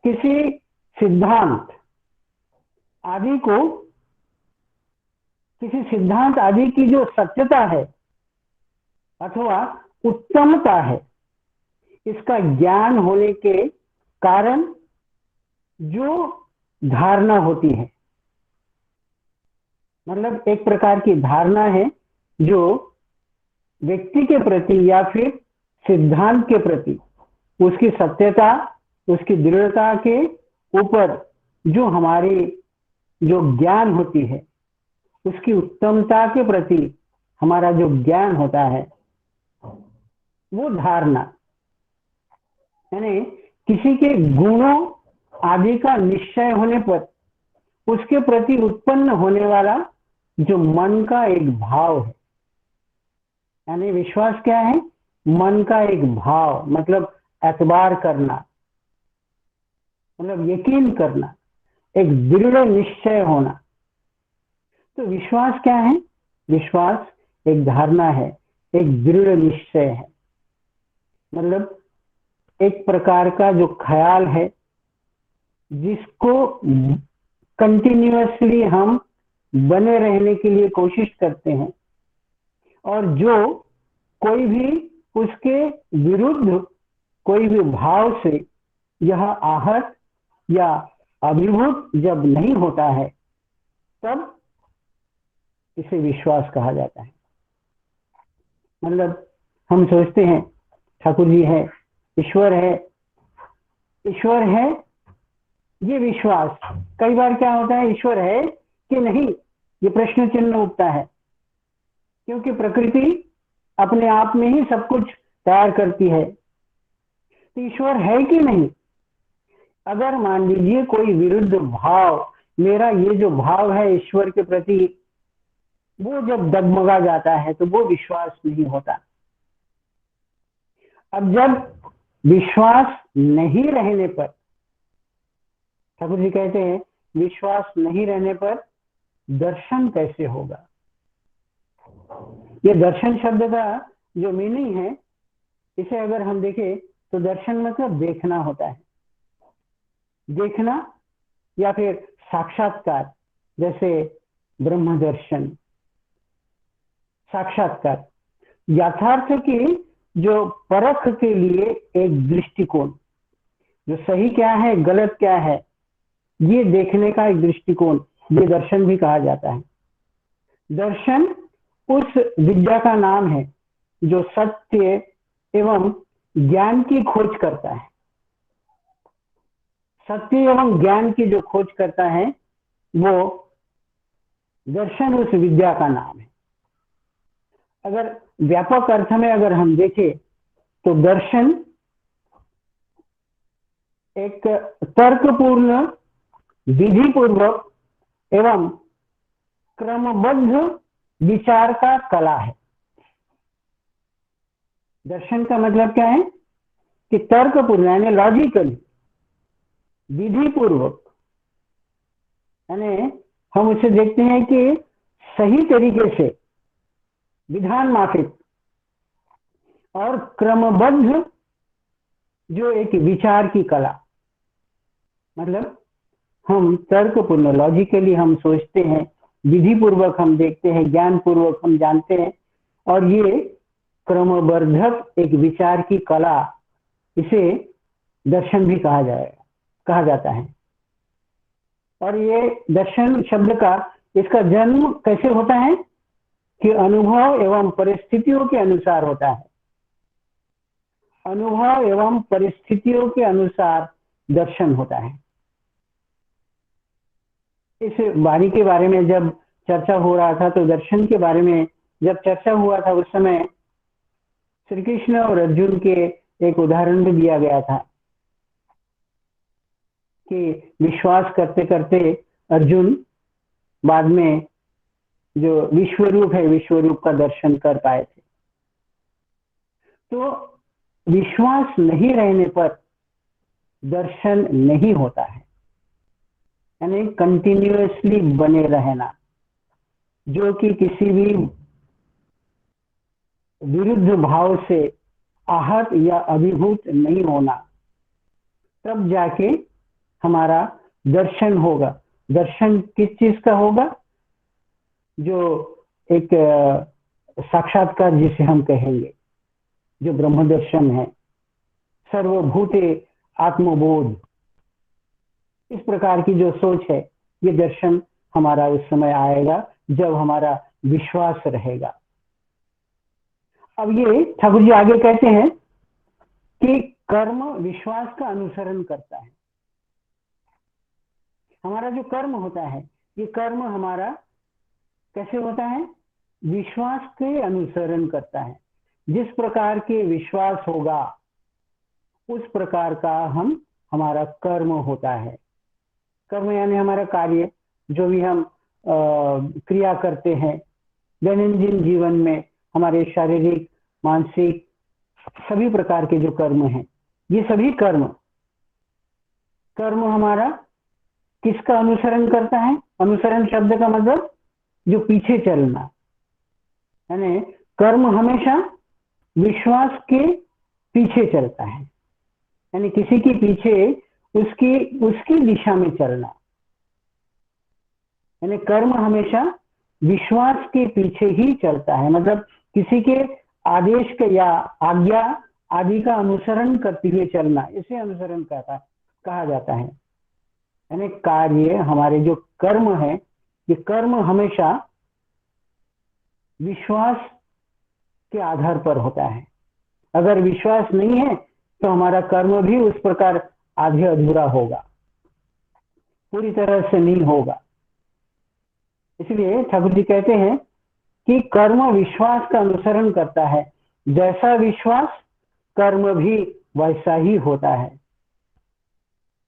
किसी सिद्धांत आदि की जो सत्यता है अथवा उत्तमता है, इसका ज्ञान होने के कारण जो धारणा होती है। मतलब एक प्रकार की धारणा है जो व्यक्ति के प्रति या फिर सिद्धांत के प्रति उसकी सत्यता, उसकी दृढ़ता के ऊपर जो हमारी जो ज्ञान होती है, उसकी उत्तमता के प्रति हमारा जो ज्ञान होता है, वो धारणा। यानी किसी के गुणों आदि का निश्चय होने पर उसके प्रति उत्पन्न होने वाला जो मन का एक भाव है। यानी विश्वास क्या है? मन का एक भाव, मतलब एतबार करना, मतलब यकीन करना, एक दृढ़ निश्चय होना। तो विश्वास क्या है? विश्वास एक धारणा है, एक दृढ़ निश्चय है, मतलब एक प्रकार का जो ख्याल है जिसको कंटिन्यूअसली हम बने रहने के लिए कोशिश करते हैं, और जो कोई भी उसके विरुद्ध कोई भी भाव से यह आहत या अभिभूत जब नहीं होता है तब इसे विश्वास कहा जाता है। मतलब हम सोचते हैं ठाकुर जी है, ईश्वर है, ईश्वर है, ये विश्वास। कई बार क्या होता है, ईश्वर है कि नहीं ये प्रश्न चिन्ह उठता है, क्योंकि प्रकृति अपने आप में ही सब कुछ तैयार करती है। तो ईश्वर है कि नहीं? अगर मान लीजिए कोई विरुद्ध भाव, मेरा ये जो भाव है ईश्वर के प्रति, वो जब डगमगा जाता है तो वो विश्वास नहीं होता। अब जब विश्वास नहीं रहने पर, ठाकुर जी कहते हैं विश्वास नहीं रहने पर दर्शन कैसे होगा। ये दर्शन शब्द का जो मीनिंग है, इसे अगर हम देखें तो दर्शन मतलब देखना होता है, देखना या फिर साक्षात्कार, जैसे ब्रह्म दर्शन, साक्षात्कार, यथार्थ की जो परख के लिए एक दृष्टिकोण, जो सही क्या है गलत क्या है ये देखने का एक दृष्टिकोण, ये दर्शन भी कहा जाता है। दर्शन उस विद्या का नाम है जो सत्य एवं ज्ञान की खोज करता है। सत्य एवं ज्ञान की जो खोज करता है वो दर्शन उस विद्या का नाम है। अगर व्यापक अर्थ में अगर हम देखें तो दर्शन एक तर्कपूर्ण, विधिपूर्वक एवं क्रमबद्ध विचार का कला है। दर्शन का मतलब क्या है कि तर्कपूर्ण यानी लॉजिकली, विधिपूर्वक, यानी हम उसे देखते हैं कि सही तरीके से, विधान माफिक और क्रमबद्ध जो एक विचार की कला, मतलब हम तर्कपूर्ण लॉजिकली हम सोचते हैं, विधिपूर्वक हम देखते हैं, ज्ञान पूर्वक हम जानते हैं, और ये क्रमबद्ध एक विचार की कला, इसे दर्शन भी कहा जाता है। और ये दर्शन शब्द का इसका जन्म कैसे होता है कि अनुभव एवं परिस्थितियों के अनुसार होता है। अनुभव एवं परिस्थितियों के अनुसार दर्शन होता है। इस वाणी के बारे में जब चर्चा हो रहा था तो दर्शन के बारे में जब चर्चा हुआ था उस समय श्री कृष्ण और अर्जुन के एक उदाहरण भी दिया गया था कि विश्वास करते करते अर्जुन बाद में जो विश्वरूप है, विश्वरूप का दर्शन कर पाए थे। तो विश्वास नहीं रहने पर दर्शन नहीं होता है, यानी कंटिन्यूअसली बने रहना, जो कि किसी भी विरुद्ध भाव से आहत या अभिभूत नहीं होना, तब जाके हमारा दर्शन होगा। दर्शन किस चीज का होगा? जो एक साक्षात्कार जिसे हम कहेंगे, जो ब्रह्म दर्शन है, सर्वभूते आत्मबोध, इस प्रकार की जो सोच है, ये दर्शन हमारा उस समय आएगा जब हमारा विश्वास रहेगा। अब ये ठाकुर जी आगे कहते हैं कि कर्म विश्वास का अनुसरण करता है। हमारा जो कर्म होता है, ये कर्म हमारा कैसे होता है? विश्वास के अनुसरण करता है। जिस प्रकार के विश्वास होगा उस प्रकार का हमारा कर्म होता है। कर्म यानी हमारा कार्य, जो भी हम क्रिया करते हैं दैनंदिन जीवन में, हमारे शारीरिक मानसिक सभी प्रकार के जो कर्म हैं, ये सभी कर्म हमारा किसका अनुसरण करता है? अनुसरण शब्द का मतलब जो पीछे चलना, यानी कर्म हमेशा विश्वास के पीछे चलता है, यानी किसी के पीछे उसकी दिशा में चलना, यानी कर्म हमेशा विश्वास के पीछे ही चलता है, मतलब किसी के आदेश के या आज्ञा आदि का अनुसरण करते हुए चलना, इसे अनुसरण कहा जाता है। यानी कार्य, हमारे जो कर्म है, ये कर्म हमेशा विश्वास के आधार पर होता है। अगर विश्वास नहीं है तो हमारा कर्म भी उस प्रकार आधे अधूरा होगा, पूरी तरह से नहीं होगा। इसलिए ठाकुर जी कहते हैं कि कर्म विश्वास का अनुसरण करता है, जैसा विश्वास कर्म भी वैसा ही होता है।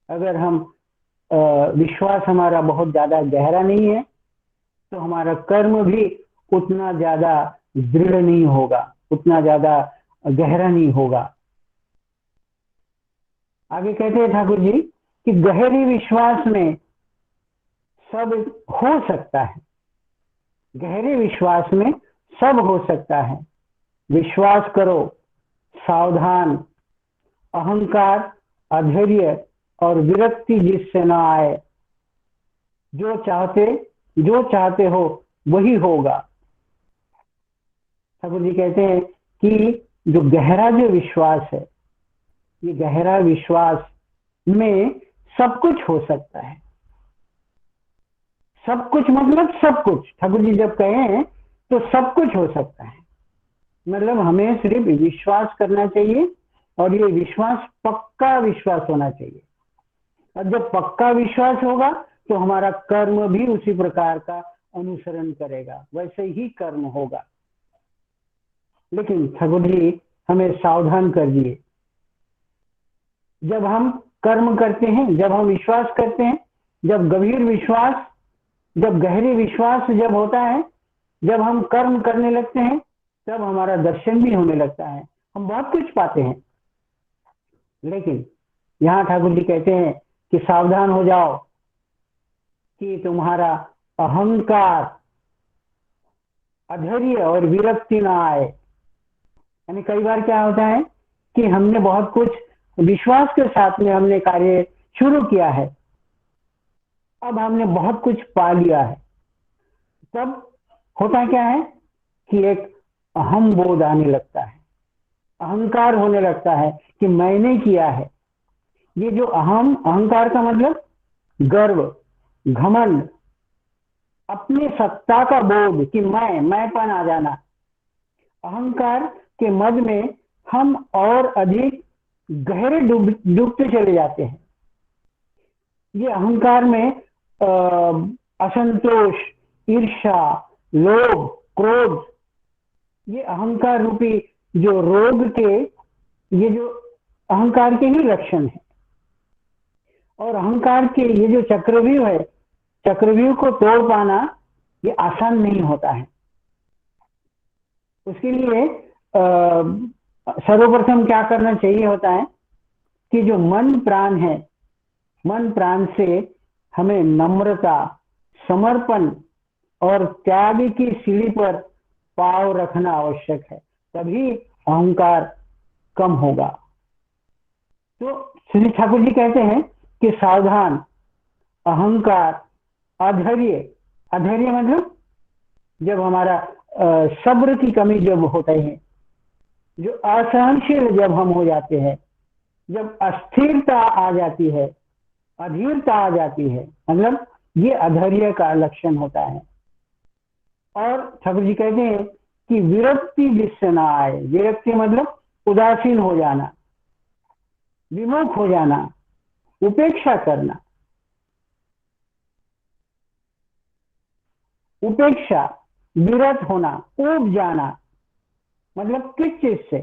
अगर हम विश्वास हमारा बहुत ज्यादा गहरा नहीं है तो हमारा कर्म भी उतना ज्यादा दृढ़ नहीं होगा, उतना ज्यादा गहरा नहीं होगा। आगे कहते हैं ठाकुर जी कि गहरी विश्वास में सब हो सकता है, गहरे विश्वास में सब हो सकता है। विश्वास करो, सावधान, अहंकार, अधैर्य और विरक्ति जिससे न आए। जो चाहते हो वही होगा। ठाकुर जी कहते हैं कि जो गहरा जो विश्वास है, ये गहरा विश्वास में सब कुछ हो सकता है। सब कुछ मतलब सब कुछ। ठाकुर जी जब कहें तो सब कुछ हो सकता है, मतलब हमें सिर्फ विश्वास करना चाहिए और ये विश्वास पक्का विश्वास होना चाहिए। और जब पक्का विश्वास होगा तो हमारा कर्म भी उसी प्रकार का अनुसरण करेगा, वैसे ही कर्म होगा। लेकिन ठाकुर जी हमें सावधान कर दिए, जब हम कर्म करते हैं, जब हम विश्वास करते हैं, जब गंभीर विश्वास, जब गहरी विश्वास जब होता है, जब हम कर्म करने लगते हैं, तब हमारा दर्शन भी होने लगता है, हम बहुत कुछ पाते हैं। लेकिन यहाँ ठाकुर जी कहते हैं कि सावधान हो जाओ कि तुम्हारा अहंकार, अधैर्य और विरक्ति ना आए। यानी कई बार क्या होता है कि हमने बहुत कुछ विश्वास के साथ में हमने कार्य शुरू किया है, अब हमने बहुत कुछ पा लिया है, तब होता क्या है कि एक अहम बोध आने लगता है, अहंकार होने लगता है कि मैंने किया है। ये जो अहंकार का मतलब गर्व, घमंड, अपनी सत्ता का बोध कि मैंपन आ जाना। अहंकार के मद में हम और अधिक गहरे डूबते चले जाते हैं। ये अहंकार में असंतोष, ईर्ष्या, लोभ, क्रोध, ये अहंकार रूपी जो रोग के, ये जो अहंकार के ही लक्षण है। और अहंकार के ये जो चक्रव्यूह है, चक्रव्यूह को तोड़ पाना ये आसान नहीं होता है। उसके लिए सर्वप्रथम क्या करना चाहिए होता है कि जो मन प्राण है, मन प्राण से हमें नम्रता, समर्पण और त्याग की सीढ़ी पर पांव रखना आवश्यक है, तभी अहंकार कम होगा। तो श्री ठाकुर जी कहते हैं कि सावधान, अहंकार, अधैर्य, अधैर्य मतलब जब हमारा सब्र की कमी जब होता है, जो असहनशील जब हम हो जाते हैं, जब अस्थिरता आ जाती है, अधीरता आ जाती है, मतलब ये अधैर्य का लक्षण होता है। और ठाकुर जी कहते हैं कि विरक्ति जिससे ना आए। विरक्ति मतलब उदासीन हो जाना, विमुख हो जाना, उपेक्षा करना। उपेक्षा, विरत होना, ऊब जाना, मतलब किस चीज से?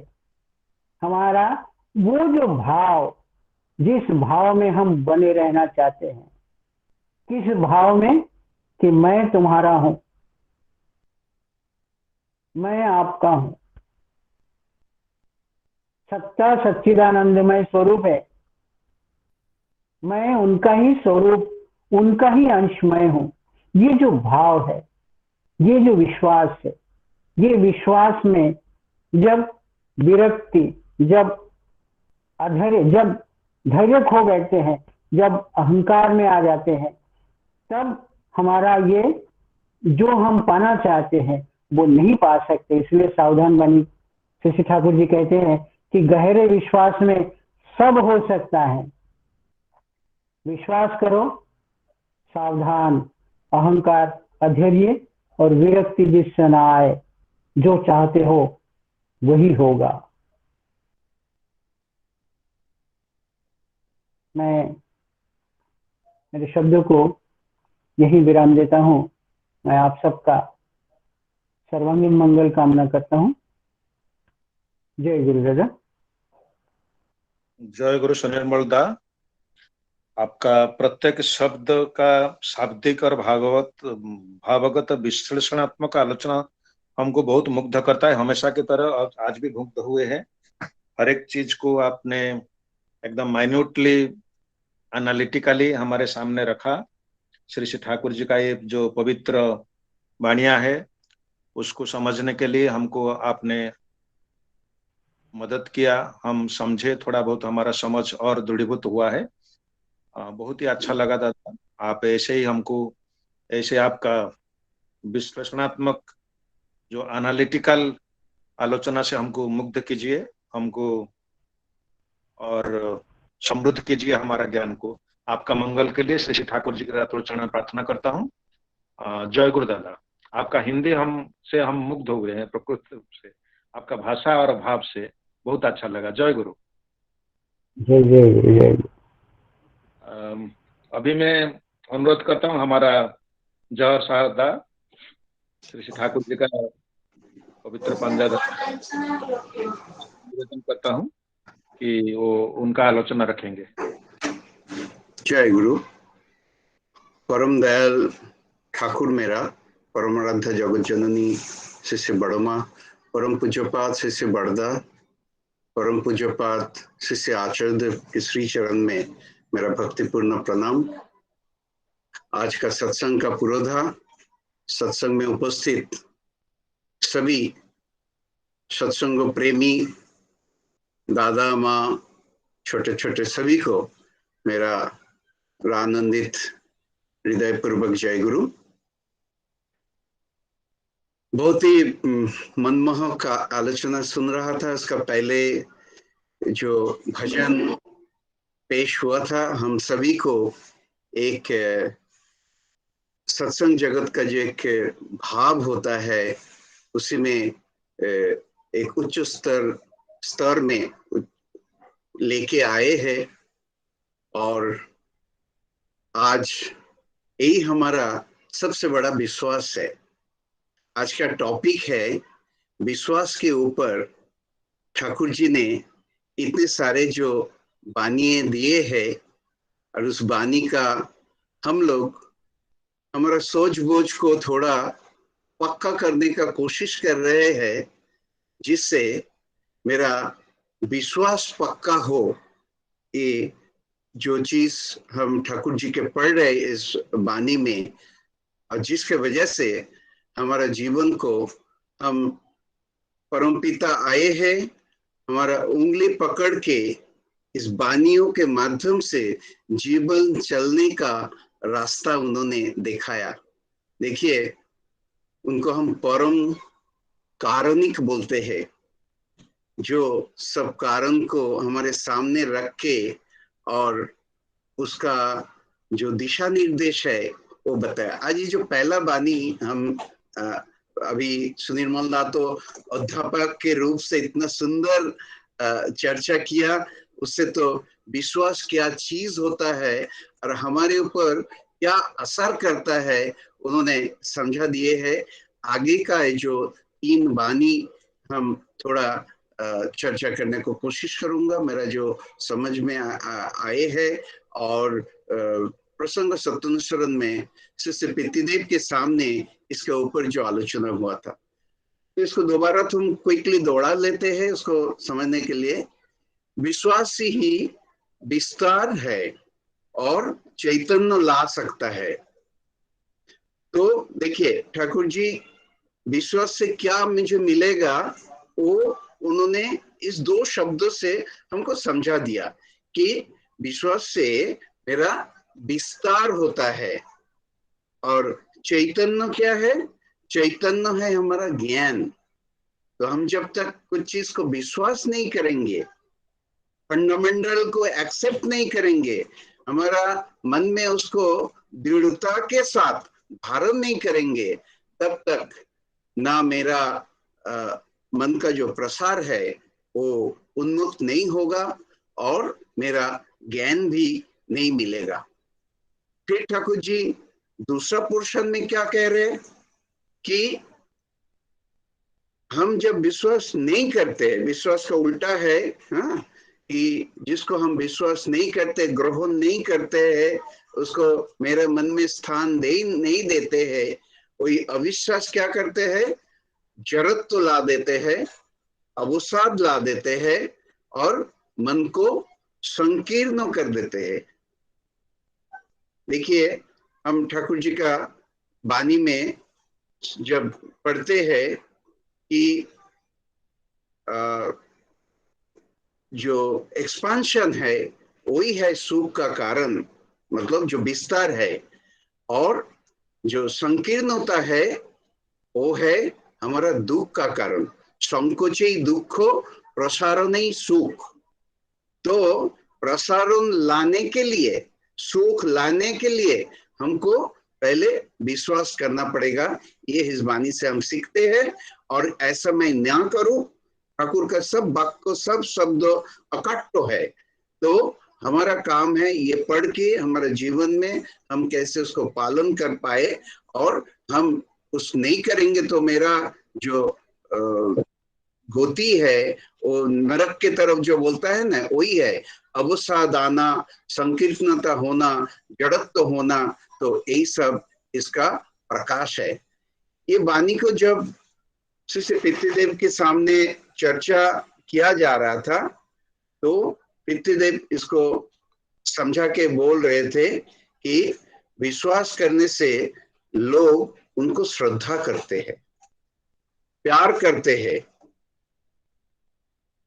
हमारा वो जो भाव, जिस भाव में हम बने रहना चाहते हैं, किस भाव में कि मैं तुम्हारा हूं, मैं आपका हूं। सत्ता सच्चिदानंदमय स्वरूप है, मैं उनका ही स्वरूप, उनका ही अंशमय हूं। ये जो भाव है, ये जो विश्वास है, ये विश्वास में जब विरक्ति, जब अधैर्य, जब धैर्य खो बैठते हैं, जब अहंकार में आ जाते हैं, तब हमारा ये जो हम पाना चाहते हैं वो नहीं पा सकते। इसलिए सावधान बनी श्री ठाकुर जी कहते हैं कि गहरे विश्वास में सब हो सकता है। विश्वास करो, सावधान, अहंकार, अधैर्य और विरक्ति जिससे न आए, जो चाहते हो वही होगा। मैं मेरे शब्दों को यही विराम देता हूं। मैं आप सबका सर्वांगीण मंगल कामना करता हूं। जय गुरु दादा। जय गुरु सुनिर्मल दा। आपका प्रत्येक शब्द का शाब्दिक और भावगत विश्लेषणात्मक आलोचना हमको बहुत मुग्ध करता है, हमेशा की तरह और आज भी मुग्ध हुए हैं। हर एक चीज को आपने एकदम माइन्यूटली एनालिटिकली हमारे सामने रखा। श्री श्री ठाकुर जी का ये जो पवित्र वाणियां है उसको समझने के लिए हमको आपने मदद किया, हम समझे, थोड़ा बहुत हमारा समझ और दृढ़ीभूत हुआ है। बहुत ही अच्छा लगा दादा। आप ऐसे ही हमको, ऐसे आपका विश्लेषणात्मक जो एनालिटिकल आलोचना से हमको मुग्ध कीजिए, हमको और समृद्ध कीजिए हमारा ज्ञान को। आपका मंगल के लिए श्री ठाकुर जी के चरण प्रार्थना करता हूँ। जय गुरु दादा। आपका हिंदी हम मुग्ध हो गए हैं प्रकृति रूप से, आपका भाषा और भाव से बहुत अच्छा लगा। जय गुरु। जय जय गुरु, जय गुरु। अभी मैं अनुरोध करता हूँ हमारा जौहर साहब दा, श्री ठाकुर जी का पवित्र पंजा निवेदन करता हूँ कि वो उनका आलोचना रखेंगे। जय गुरु। परम दयाल ठाकुर मेरा, परम आराध्य जगत जननी शिष्य बड़मा, परम पूज्यपात शिष्य बड़दा, परम पूज्यपात शिष्य आचार्य देव के श्री चरण में मेरा भक्तिपूर्ण प्रणाम। आज का सत्संग का पुरोधा, सत्संग में उपस्थित सभी सत्संग प्रेमी दादा माँ, छोटे छोटे सभी को मेरा आनंदित हृदयपूर्वक जय गुरु। बहुत ही मनमोहक आलोचना सुन रहा था। इसका पहले जो भजन पेश हुआ था, हम सभी को एक सत्संग जगत का जो एक भाव होता है उसी में एक उच्च स्तर में लेके आए हैं। और आज यही हमारा सबसे बड़ा विश्वास है। आज का टॉपिक है विश्वास के ऊपर। ठाकुर जी ने इतने सारे जो बानिए दिए हैं और उस बानी का हम लोग हमारा सोच बोझ को थोड़ा पक्का करने का कोशिश कर रहे हैं, जिससे मेरा विश्वास पक्का हो। ये जो चीज हम ठाकुर जी के पढ़ रहे इस बानी में, और जिसके वजह से हमारा जीवन को हम परमपिता आए हैं, हमारा उंगली पकड़ के इस बानियों के माध्यम से जीवन चलने का रास्ता उन्होंने दिखाया। देखिए, उनको हम परम कारणिक बोलते हैं, जो सब कारण को हमारे सामने रख के और उसका जो दिशा निर्देश है वो बताया। आज ये जो पहला बानी हम अभी सुनिर्मल दा तो अध्यापक के रूप से इतना सुंदर चर्चा किया, उससे तो विश्वास क्या चीज होता है और हमारे ऊपर क्या असर करता है उन्होंने समझा दिए है। आगे का जो 3 बानी हम थोड़ा चर्चा करने को कोशिश करूंगा, मेरा जो समझ में आए है। और प्रसंग सत्यानुसरण में शिष्य पितृदेव के सामने इसके ऊपर जो आलोचना हुआ था, तो इसको दोबारा तुम क्विकली दौड़ा लेते हैं उसको समझने के लिए। विश्वास ही विस्तार है और चैतन्य ला सकता है। तो देखिए ठाकुर जी विश्वास से क्या मुझे मिलेगा, वो उन्होंने इस दो शब्दों से हमको समझा दिया कि विश्वास से मेरा विस्तार होता है। और चैतन्य क्या है? चैतन्य है हमारा ज्ञान। तो हम जब तक कुछ चीज को विश्वास नहीं करेंगे, फंडामेंटल को एक्सेप्ट नहीं करेंगे, हमारा मन में उसको दृढ़ता के साथ धारण नहीं करेंगे, तब तक ना मेरा मन का जो प्रसार है वो उन्मुक्त नहीं होगा और मेरा ज्ञान भी नहीं मिलेगा। फिर ठाकुर जी दूसरा पोर्शन में क्या कह रहे हैं कि हम जब विश्वास नहीं करते, विश्वास का उल्टा है हाँ, कि जिसको हम विश्वास नहीं करते, ग्रहण नहीं करते हैं, उसको मेरे मन में स्थान नहीं देते हैं, वही अविश्वास क्या करते हैं? जड़त्व ला देते हैं, अवसाद ला देते हैं और मन को संकीर्ण कर देते हैं। देखिए हम ठाकुर जी का वाणी में जब पढ़ते हैं कि जो एक्सपांशन है वही है सुख का कारण, मतलब जो विस्तार है, और जो संकीर्णता है वो है हमारा दुख का कारण। संकोचे दुखो प्रसारण सुख। तो प्रसारण लाने के लिए, सुख लाने के लिए हमको पहले विश्वास करना पड़ेगा। ये इस वाणी से हम सीखते हैं। और ऐसा मैं ना करूं, ठाकुर का सब वाक्य सब शब्द अकट्ट है, तो हमारा काम है ये पढ़ के हमारे जीवन में हम कैसे उसको पालन कर पाए। और हम उस नहीं करेंगे तो मेरा जो गति है वो नरक के तरफ जो बोलता है ना, वही है अवसाद आना, संकीर्णता होना, जड़त्व होना। तो यही सब इसका प्रकाश है। ये वाणी को जब शिष्य पितृदेव के सामने चर्चा किया जा रहा था, तो पितृदेव इसको समझा के बोल रहे थे कि विश्वास करने से लोग उनको श्रद्धा करते हैं, प्यार करते हैं।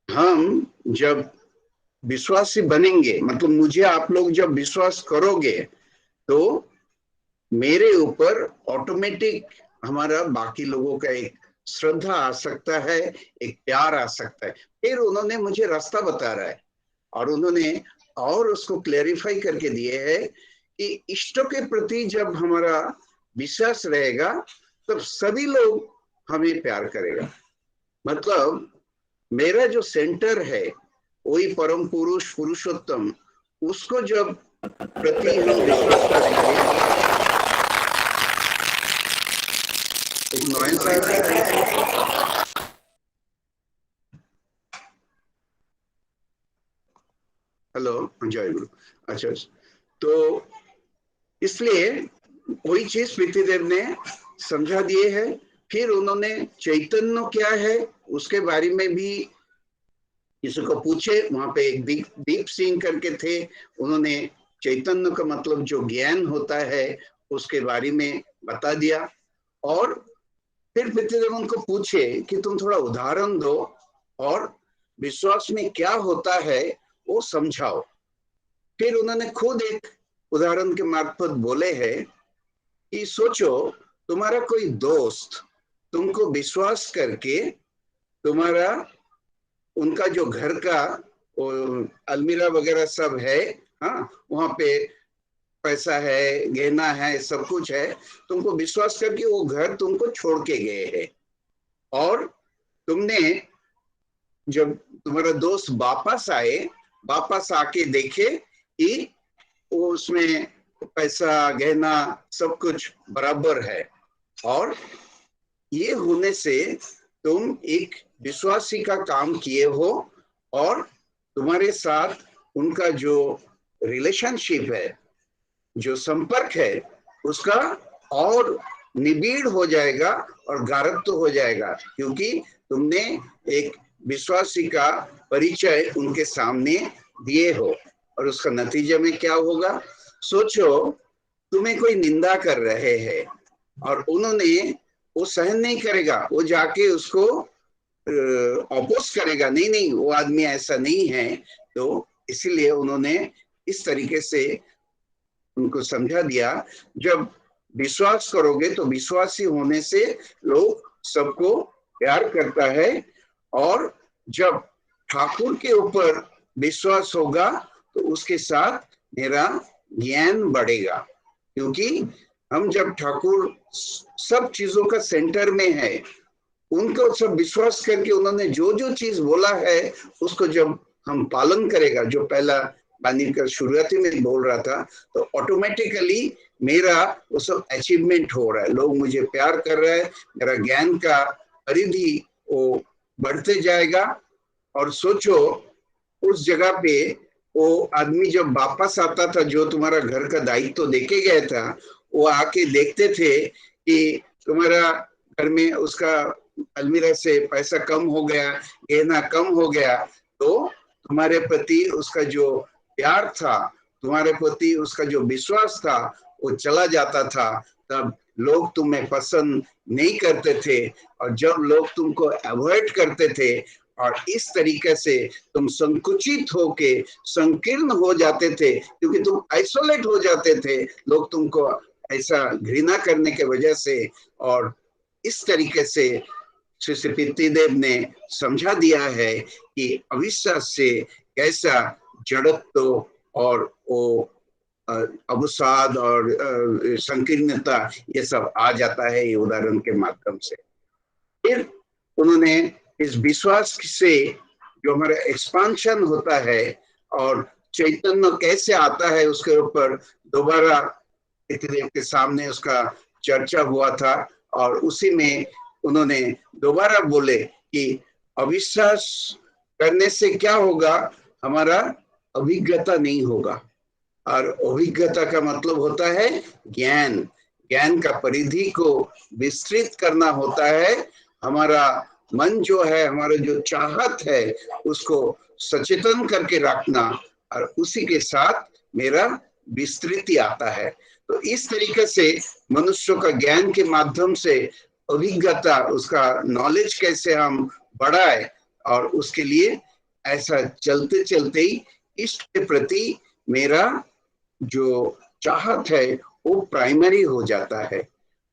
हम जब विश्वासी बनेंगे, मतलब मुझे आप लोग जब विश्वास करोगे, तो मेरे ऊपर ऑटोमेटिक हमारा बाकी लोगों का एक श्रद्धा आ सकता है, एक प्यार आ सकता है। फिर उन्होंने मुझे रास्ता बता रहा है और उन्होंने और उसको क्लैरिफाई करके दिए है कि इष्टों के प्रति जब हमारा विश्वास रहेगा तब सभी लोग हमें प्यार करेगा। मतलब मेरा जो सेंटर है वही परम पुरुष पुरुषोत्तम, उसको जब प्रति हम विश्वास करेंगे। हेलो, जय गुरु। अच्छा, तो इसलिए वही चीज पितृदेव ने समझा दिए है। फिर उन्होंने चैतन्य क्या है उसके बारे में भी किसी को पूछे, वहां पे एक दीप सिंह करके थे, उन्होंने चैतन्य का मतलब जो ज्ञान होता है उसके बारे में बता दिया। और फिर पितृदेव उनको पूछे कि तुम थोड़ा उदाहरण दो और विश्वास में क्या होता है वो समझाओ। फिर उन्होंने खुद एक उदाहरण के मार्फत बोले हैं कि सोचो तुम्हारा कोई दोस्त तुमको विश्वास करके तुम्हारा उनका जो घर का अलमीरा वगैरह सब है, हाँ, वहां पे पैसा है, गहना है, सब कुछ है, तुमको विश्वास करके वो घर तुमको छोड़ के गए हैं। और तुमने जब तुम्हारा दोस्त वापस आए, वापस आके देखे कि वो उसमें पैसा गहना सब कुछ बराबर है। और ये होने से तुम एक विश्वासी का काम किए हो और तुम्हारे साथ उनका जो रिलेशनशिप है जो संपर्क है उसका और निबिड़ हो जाएगा और गाढ़त्व हो जाएगा, क्योंकि तुमने एक विश्वासी का परिचय उनके सामने दिए हो। और उसका नतीजा में क्या होगा? सोचो, तुम्हें कोई निंदा कर रहे हैं और उन्होंने, वो सहन नहीं करेगा, वो जाके उसको अपोज करेगा, नहीं नहीं वो आदमी ऐसा नहीं है। तो इसीलिए उन्होंने इस तरीके से उनको समझा दिया, जब विश्वास करोगे तो विश्वासी होने से लोग सबको प्यार करता है, और जब ठाकुर के ऊपर विश्वास होगा तो उसके साथ मेरा ज्ञान बढ़ेगा, क्योंकि हम जब ठाकुर सब चीजों का सेंटर में है, उनको सब विश्वास करके उन्होंने जो जो चीज बोला है उसको जब हम पालन करेगा, जो पहला बानी का शुरुआती में बोल रहा था, तो ऑटोमेटिकली मेरा वो सब अचीवमेंट हो रहा है, लोग मुझे प्यार कर रहे हैं, मेरा ज्ञान का परिधि वो बढ़ते जाएगा। और सोचो, उस जगह पे वो आदमी जब वापस आता था, जो तुम्हारा घर का दायित्व देके गया था, वो आके देखते थे कि तुम्हारा घर में उसका अलमीरा से पैसा कम हो गया, गहना कम हो गया, तो तुम्हारे प्रति उसका जो प्यार था, तुम्हारे प्रति उसका जो विश्वास था, वो चला जाता था। तब लोग तुम्हें पसंद नहीं करते थे, और जब लोग तुमको अवॉइड करते थे और इस तरीके से तुम संकुचित होके संकीर्ण हो जाते थे, क्योंकि तुम आइसोलेट हो जाते थे, लोग तुमको ऐसा घृणा करने के वजह से। और इस तरीके से श्री श्री पितृदेव ने समझा दिया है कि अविश्वास से कैसा जड़त्व और वो अवसाद और संकीर्णता ये सब आ जाता है, ये उदाहरण के माध्यम से। फिर उन्होंने इस विश्वास से जो हमारा एक्सपांशन होता है और चैतन्य कैसे आता है, उसके ऊपर दोबारा पितृदेव के सामने उसका चर्चा हुआ था, और उसी में उन्होंने दोबारा बोले कि अविश्वास करने से क्या होगा, हमारा अभिज्ञता नहीं होगा, और अभिज्ञता का मतलब होता है ज्ञान। ज्ञान का परिधि को विस्तृत करना होता है, हमारा मन जो है, हमारा जो चाहत है, उसको सचेतन करके रखना, और उसी के साथ मेरा विस्तृति आता है। तो इस तरीके से मनुष्य का ज्ञान के माध्यम से अभिज्ञता, उसका नॉलेज कैसे हम बढ़ाए, और उसके लिए ऐसा चलते चलते ही इष्ट के प्रति मेरा जो चाहत है वो प्राइमरी हो जाता है।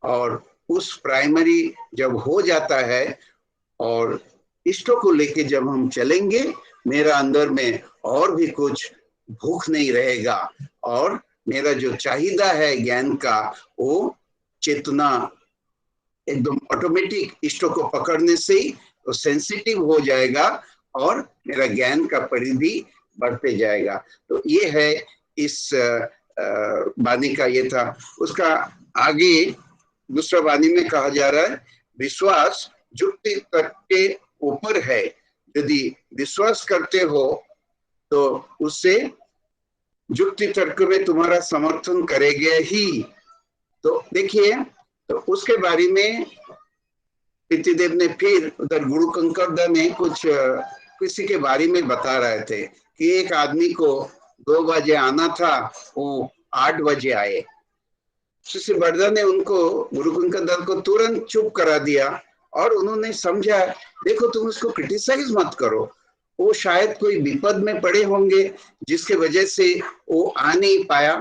और उस प्राइमरी जब हो जाता है और इष्टों को लेके जब हम चलेंगे, मेरा अंदर में और भी कुछ भूख नहीं रहेगा, और मेरा जो चाहिदा है ज्ञान का, वो चेतना एकदम ऑटोमेटिक इष्टों को पकड़ने से ही तो सेंसिटिव हो जाएगा, और मेरा ज्ञान का परिधि बढ़ते जाएगा। तो ये है इस वाणी का ये था। उसका आगे दूसरा वाणी में कहा जा रहा है, विश्वास युक्ति तर्क के ऊपर है, यदि विश्वास करते हो तो उससे युक्ति तर्क में तुम्हारा समर्थन करेगा ही। तो देखिए, तो उसके बारे में पितृदेव ने फिर उधर गुरु कंकरदा ने कुछ किसी के बारे में बता रहे थे कि एक आदमी को 2 बजे आना था, वो 8 बजे आए। श्री बरदा ने उनको, गुरु कंकरदा को तुरंत चुप करा दिया, और उन्होंने समझा, देखो तुम उसको क्रिटिसाइज मत करो, वो शायद कोई विपद में पड़े होंगे जिसके वजह से वो आ नहीं पाया।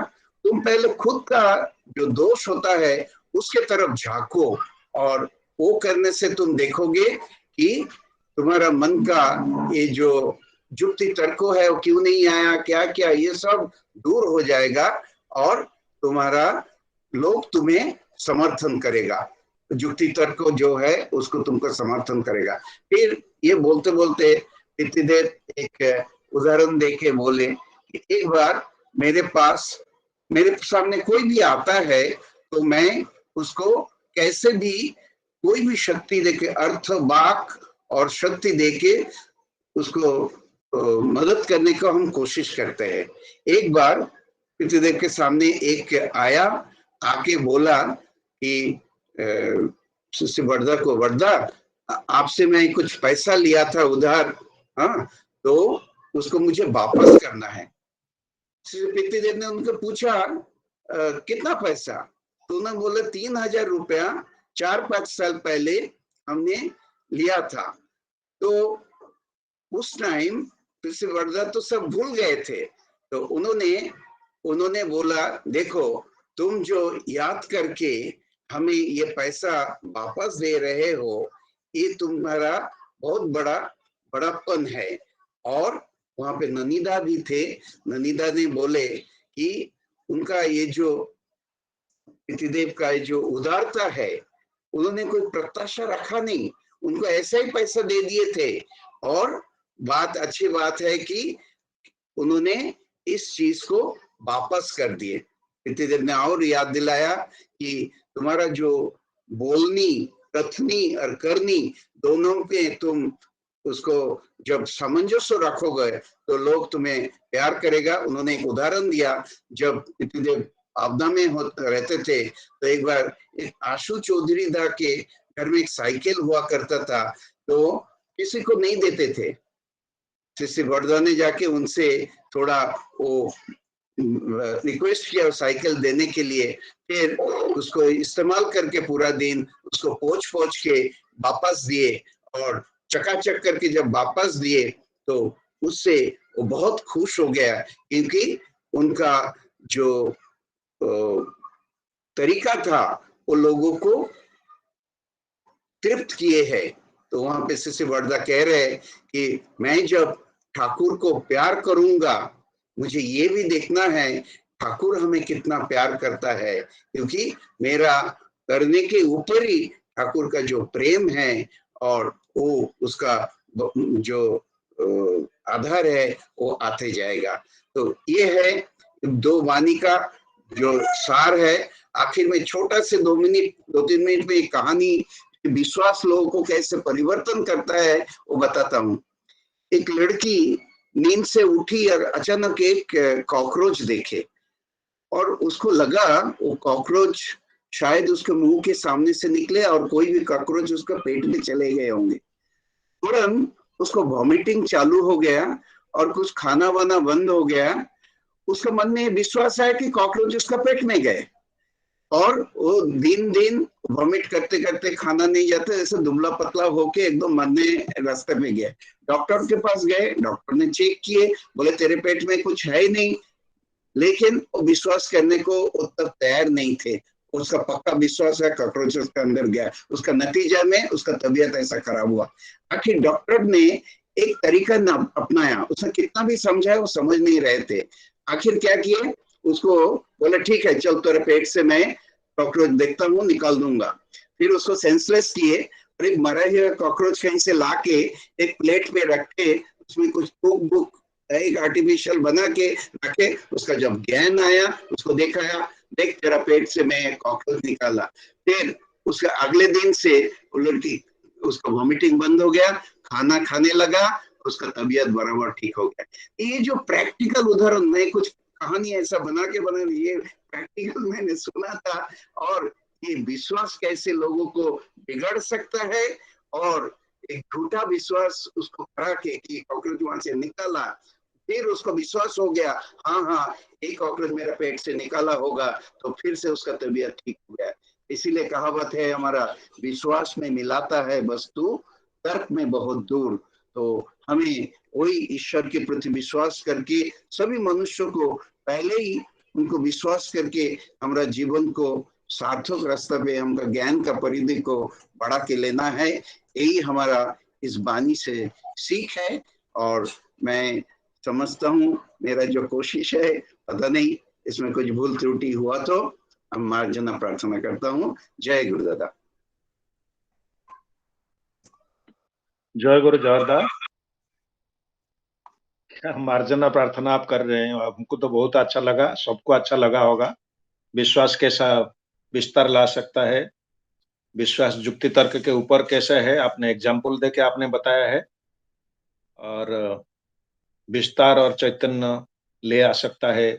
तुम पहले खुद का जो दोष होता है उसके तरफ झांको, और वो करने से तुम देखोगे कि तुम्हारा मन का ये जो युक्ति तर्को है वो क्यों नहीं आया, क्या क्या, ये सब दूर हो जाएगा, और तुम्हारा लोग तुम्हें समर्थन करेगा, युक्ति तर्क जो है उसको तुमको समर्थन करेगा। फिर ये बोलते बोलते पितृदेव एक उदाहरण देके बोले कि एक बार मेरे सामने कोई भी आता है तो मैं उसको कैसे भी कोई भी शक्ति देके, अर्थ वाक और शक्ति देके उसको मदद करने का हम कोशिश करते हैं। एक बार पितृदेव के सामने एक आया, आके बोला कि शिष्य वर्धा को, वर्धा आपसे मैं कुछ पैसा लिया था उधार, हाँ, तो उसको मुझे वापस करना है। पितृदेव ने उनको पूछा कितना पैसा? तो उन्होंने बोला 3000 रुपया 4-5 साल पहले हमने लिया था। तो उस टाइम शिष्य वर्धा तो सब भूल गए थे, तो उन्होंने बोला देखो, तुम जो याद करके हमें ये पैसा वापस दे रहे हो, ये तुम्हारा बहुत बड़ापन है। और वहां पे ननीदा भी थे। ननीदा ने बोले कि उनका ये जो पितृदेव का जो उदारता है, उन्होंने कोई प्रत्याशा रखा नहीं, उनको ऐसा ही पैसा दे दिए थे। और अच्छी बात है कि उन्होंने इस चीज को वापस कर दिए। पितृदेव ने और याद दिलाया कि तुम्हारा जो बोलनी, कथनी और करनी दोनों पे तुम उसको जब सामंजस्य रखोगे तो लोग तुम्हें प्यार करेगा। उन्होंने एक उदाहरण दिया, जब पितृदेव आपदा में रहते थे तो एक बार एक आशु चौधरी दा के घर में एक साइकिल हुआ करता था, तो किसी को नहीं देते थे। शिष्य वर्धा ने जाके उनसे थोड़ा वो रिक्वेस्ट किया साइकिल देने के लिए, फिर उसको इस्तेमाल करके पूरा दिन उसको पोंछ के वापस दिए, और चकाचक करके जब वापस दिए तो उससे वो बहुत खुश हो गया, क्योंकि उनका जो तरीका था वो लोगों को तृप्त किए है। तो वहां पे शिष्य वर्धा कह रहे हैं कि मैं जब ठाकुर को प्यार करूंगा, मुझे ये भी देखना है ठाकुर हमें कितना प्यार करता है, क्योंकि मेरा करने के ऊपर ही ठाकुर का जो प्रेम है और वो उसका जो आधार है वो आते जाएगा। तो ये है 2 वाणी का जो सार है। आखिर में छोटा से 2-3 मिनट में एक कहानी, विश्वास लोगों को कैसे परिवर्तन करता है वो बताता हूँ। एक लड़की नींद से उठी और अचानक एक कॉकरोच देखे, और उसको लगा वो कॉकरोच शायद उसके मुंह के सामने से निकले और कोई भी कॉकरोच उसका पेट में चले गए होंगे। तुरंत उसको वॉमिटिंग चालू हो गया और कुछ खाना वाना बंद हो गया। उसके मन में विश्वास आया कि कॉकरोच उसका पेट में गए, और वो दिन वॉमिट करते करते खाना नहीं जाता, जैसे दुबला पतला होके एकदम मरने रास्ते में गए। डॉक्टर के पास गए, डॉक्टर ने चेक किए, बोले तेरे पेट में कुछ है ही नहीं, लेकिन वो विश्वास करने को तब तैयार नहीं थे। उसका पक्का विश्वास है कॉकरोच उसके अंदर गया। उसका नतीजा में उसका तबीयत ऐसा खराब हुआ। आखिर डॉक्टर ने एक तरीका अपनाया, उसने कितना भी समझाया वो समझ नहीं रहे थे। आखिर क्या किए, उसको बोले ठीक है चल तेरे पेट से मैं कॉकरोच देखता हूँ निकाल दूंगा। फिर उसको सेंसलेस किए और एक मरा हुआ कॉकरोच कहीं से लाके एक प्लेट में रखे, उसमें कुछ बुक एक आर्टिफिशियल बना के रखे। उसका जब ज्ञान आया उसको दिखाया, देख तेरा पेट से मैं कॉकरोच निकाला। फिर उसके अगले दिन से लड़की उसका वॉमिटिंग बंद हो गया, खाना खाने लगा, उसका तबीयत बराबर ठीक हो गया। ये जो प्रैक्टिकल उदाहरण, मैं कुछ कहानी ऐसा बना ये प्रैक्टिकल मैंने सुना था, और ये विश्वास कैसे लोगों को बिगड़ सकता है, और एक झूठा विश्वास उसको करा के कि कॉकरोच वहां से निकाला, फिर उसको विश्वास हो गया हाँ एक कॉकरोच मेरा पेट से निकाला होगा, तो फिर से उसका तबीयत ठीक हो गया। इसीलिए कहावत है हमारा, विश्वास में मिलाता है वस्तु तर्क में बहुत दूर। तो हमें वही ईश्वर के प्रति विश्वास करके सभी मनुष्यों को पहले ही उनको विश्वास करके हमारा जीवन को सार्थक रास्ता पे, हमका ज्ञान का परिधि को बढ़ा के लेना है। यही हमारा इस वाणी से सीख है, और मैं समझता हूँ मेरा जो कोशिश है, पता नहीं इसमें कुछ भूल त्रुटि हुआ तो हम मार्जना प्रार्थना करता हूँ। जय गुरुदादा। जय गुरु जयदा। मार्जना प्रार्थना आप कर रहे हैं, हमको तो बहुत अच्छा लगा, सबको अच्छा लगा होगा। विश्वास कैसा विस्तार ला सकता है, विश्वास युक्ति तर्क के ऊपर कैसे है, आपने एग्जाम्पल देके आपने बताया है, और विस्तार और चैतन्य ले आ सकता है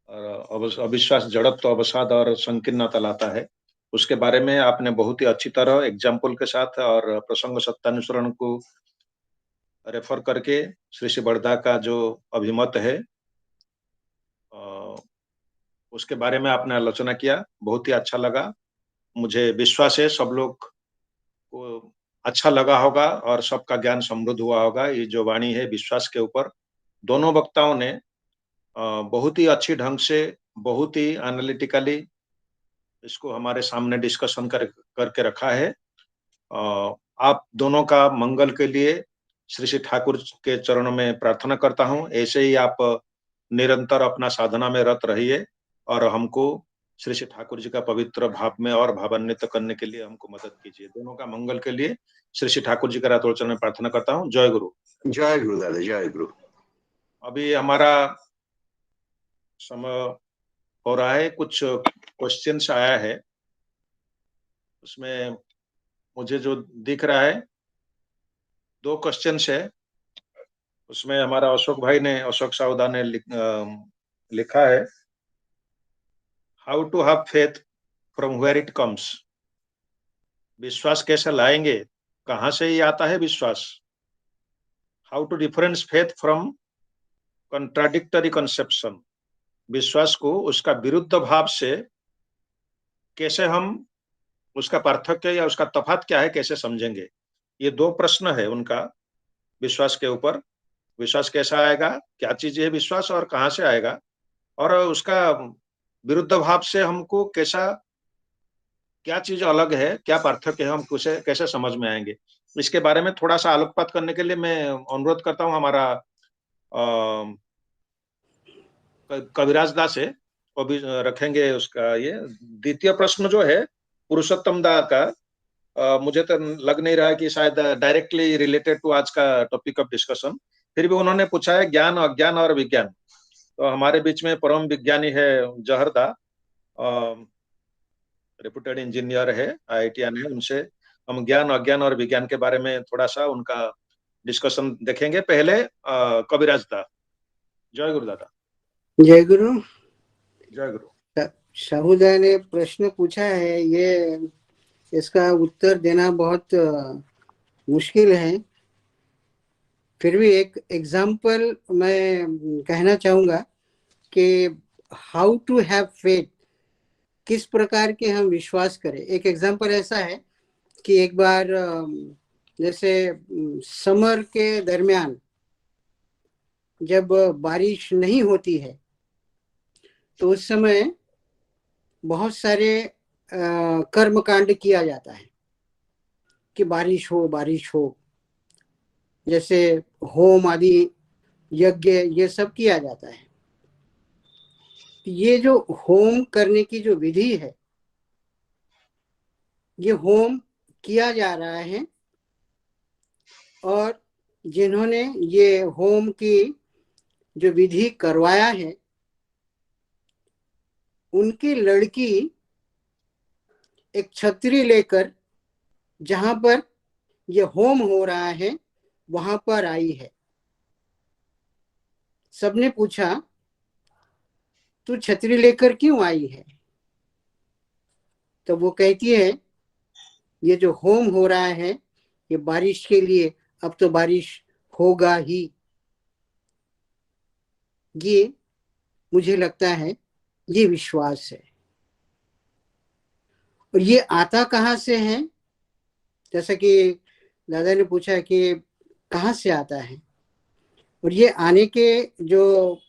और अविश्वास जड़त्व, अवसाद और संकीर्णता लाता है। उसके बारे में आपने बहुत ही अच्छी तरह एग्जाम्पल के साथ और प्रसंग सत्यानुसरण को रेफर करके श्री श्री बड़दा का जो अभिमत है उसके बारे में आपने आलोचना किया, बहुत ही अच्छा लगा। मुझे विश्वास है सब लोग को अच्छा लगा होगा और सबका ज्ञान समृद्ध हुआ होगा। ये जो वाणी है विश्वास के ऊपर, दोनों वक्ताओं ने बहुत ही अच्छी ढंग से, बहुत ही एनालिटिकली इसको हमारे सामने डिस्कशन करके रखा है। आप दोनों का मंगल के लिए श्री श्री ठाकुर के चरणों में प्रार्थना करता हूँ। ऐसे ही आप निरंतर अपना साधना में रत रहिए और हमको श्री श्री ठाकुर जी का पवित्र भाव में और भावान्वित करने के लिए हमको मदद कीजिए। दोनों का मंगल के लिए श्री श्री ठाकुर जी का रातोड़ चरण में प्रार्थना करता हूँ। जय गुरु। जय गुरु दादा, जय गुरु। अभी हमारा समय हो रहा है, कुछ क्वेश्चंस आया है, उसमें मुझे जो दिख रहा है 2 क्वेश्चंस है। उसमें हमारा अशोक सावदा ने लिखा है, how to have faith from where it comes. विश्वास कैसे लाएंगे, कहाँ से ही आता है विश्वास। How to difference faith from contradictory conception. विश्वास को उसका विरुद्ध भाव से कैसे हम उसका पार्थक्य या उसका तफात क्या है कैसे समझेंगे। ये 2 प्रश्न है उनका विश्वास के ऊपर। विश्वास कैसा आएगा, क्या चीज है विश्वास और कहाँ से आएगा, और उसका विरुद्ध भाव से हमको कैसा, क्या चीज अलग है, क्या पार्थक्य है, हम कैसे समझ में आएंगे। इसके बारे में थोड़ा सा आलोकपात करने के लिए मैं अनुरोध करता हूँ हमारा कविराज दास से, वो भी रखेंगे उसका। ये द्वितीय प्रश्न जो है पुरुषोत्तम दा का, मुझे तो लग नहीं रहा है कि शायद डायरेक्टली रिलेटेड टू आज का टॉपिक ऑफ डिस्कशन, फिर भी उन्होंने पूछा है ज्ञान, अज्ञान और विज्ञान। तो हमारे बीच में परम विज्ञानी है जहरदा, रेपुटेड इंजीनियर है, IITian है, उनसे हम ज्ञान, अज्ञान और विज्ञान के बारे में थोड़ा सा उनका डिस्कशन देखेंगे। पहले कविराज दा। जय गुरु दादा। जय गुरु। जय गुरु। साहुदा ने प्रश्न पूछा है, ये इसका उत्तर देना बहुत मुश्किल है, फिर भी एक एग्जाम्पल मैं कहना चाहूँगा कि हाउ टू हैव फेथ, किस प्रकार के हम विश्वास करें। एक एग्जाम्पल ऐसा है कि एक बार जैसे समर के दरमियान जब बारिश नहीं होती है तो उस समय बहुत सारे कर्मकांड किया जाता है कि बारिश हो, बारिश हो, जैसे होम आदि यज्ञ ये सब किया जाता है। ये जो होम करने की जो विधि है, ये होम किया जा रहा है और जिन्होंने ये होम की जो विधि करवाया है उनकी लड़की एक छतरी लेकर जहां पर ये होम हो रहा है वहां पर आई है। सबने पूछा तू छतरी लेकर क्यों आई है? तो वो कहती है ये जो होम हो रहा है ये बारिश के लिए, अब तो बारिश होगा ही। ये मुझे लगता है ये विश्वास है। और ये आता कहाँ से है? जैसा कि दादा ने पूछा कि कहाँ से आता है, और ये आने के जो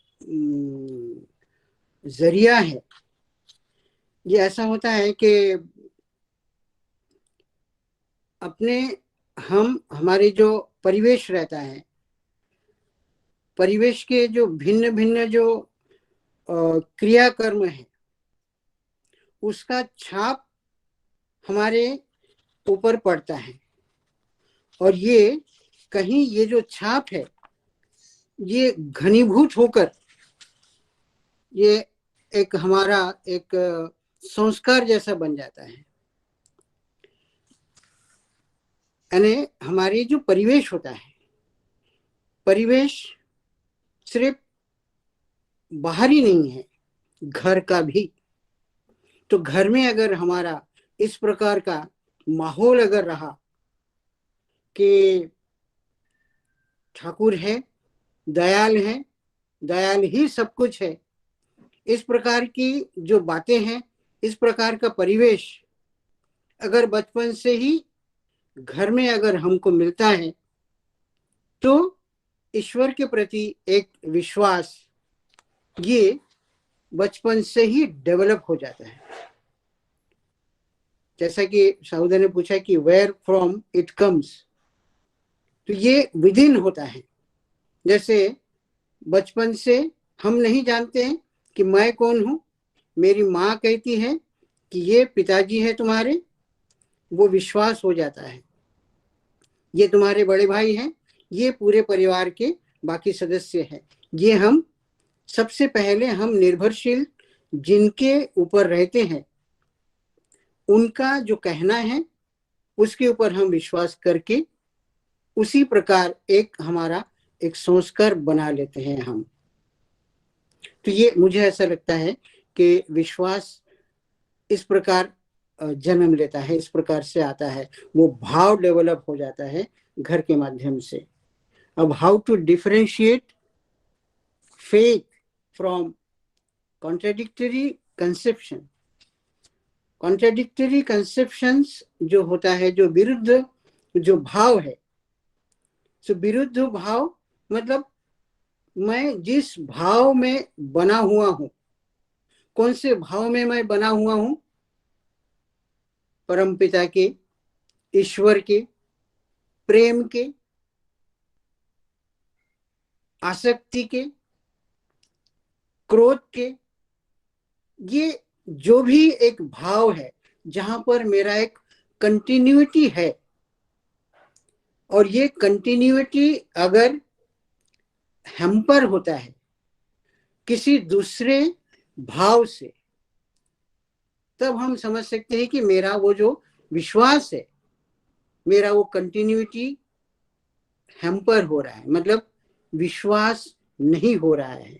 जरिया है ये ऐसा होता है कि अपने हमारे जो परिवेश रहता है, परिवेश के जो भिन्न भिन्न जो क्रियाकर्म है उसका छाप हमारे ऊपर पड़ता है। और ये कहीं ये जो छाप है ये घनीभूत होकर ये एक हमारा एक संस्कार जैसा बन जाता है। यानी हमारी जो परिवेश होता है, परिवेश सिर्फ बाहरी नहीं है, घर का भी। तो घर में अगर हमारा इस प्रकार का माहौल अगर रहा कि ठाकुर है, दयाल है, दयाल ही सब कुछ है, इस प्रकार की जो बातें हैं, इस प्रकार का परिवेश अगर बचपन से ही घर में अगर हमको मिलता है तो ईश्वर के प्रति एक विश्वास ये बचपन से ही डेवलप हो जाता है। जैसा कि साहुदा ने पूछा कि वेयर फ्रॉम इट कम्स, तो ये विदिन होता है। जैसे बचपन से हम नहीं जानते हैं कि मैं कौन हूं, मेरी माँ कहती है कि ये पिताजी है तुम्हारे, वो विश्वास हो जाता है। ये तुम्हारे बड़े भाई हैं, ये पूरे परिवार के बाकी सदस्य हैं। ये हम सबसे पहले हम निर्भरशील जिनके ऊपर रहते हैं उनका जो कहना है उसके ऊपर हम विश्वास करके उसी प्रकार एक हमारा एक संस्कार बना लेते हैं हम। तो ये मुझे ऐसा लगता है कि विश्वास इस प्रकार जन्म लेता है, इस प्रकार से आता है, वो भाव डेवलप हो जाता है घर के माध्यम से। अब how to differentiate faith from contradictory conception. Contradictory conceptions जो होता है, जो विरुद्ध जो भाव है, तो विरुद्ध भाव मतलब मैं जिस भाव में बना हुआ हूं, कौन से भाव में मैं बना हुआ हूं, परमपिता के, ईश्वर के, प्रेम के, आसक्ति के, क्रोध के, ये जो भी एक भाव है जहां पर मेरा एक कंटिन्यूटी है, और ये कंटिन्यूटी अगर हैम्पर होता है किसी दूसरे भाव से, तब हम समझ सकते हैं कि मेरा वो जो विश्वास है, मेरा वो कंटिन्यूटी हैम्पर हो रहा है, मतलब विश्वास नहीं हो रहा है।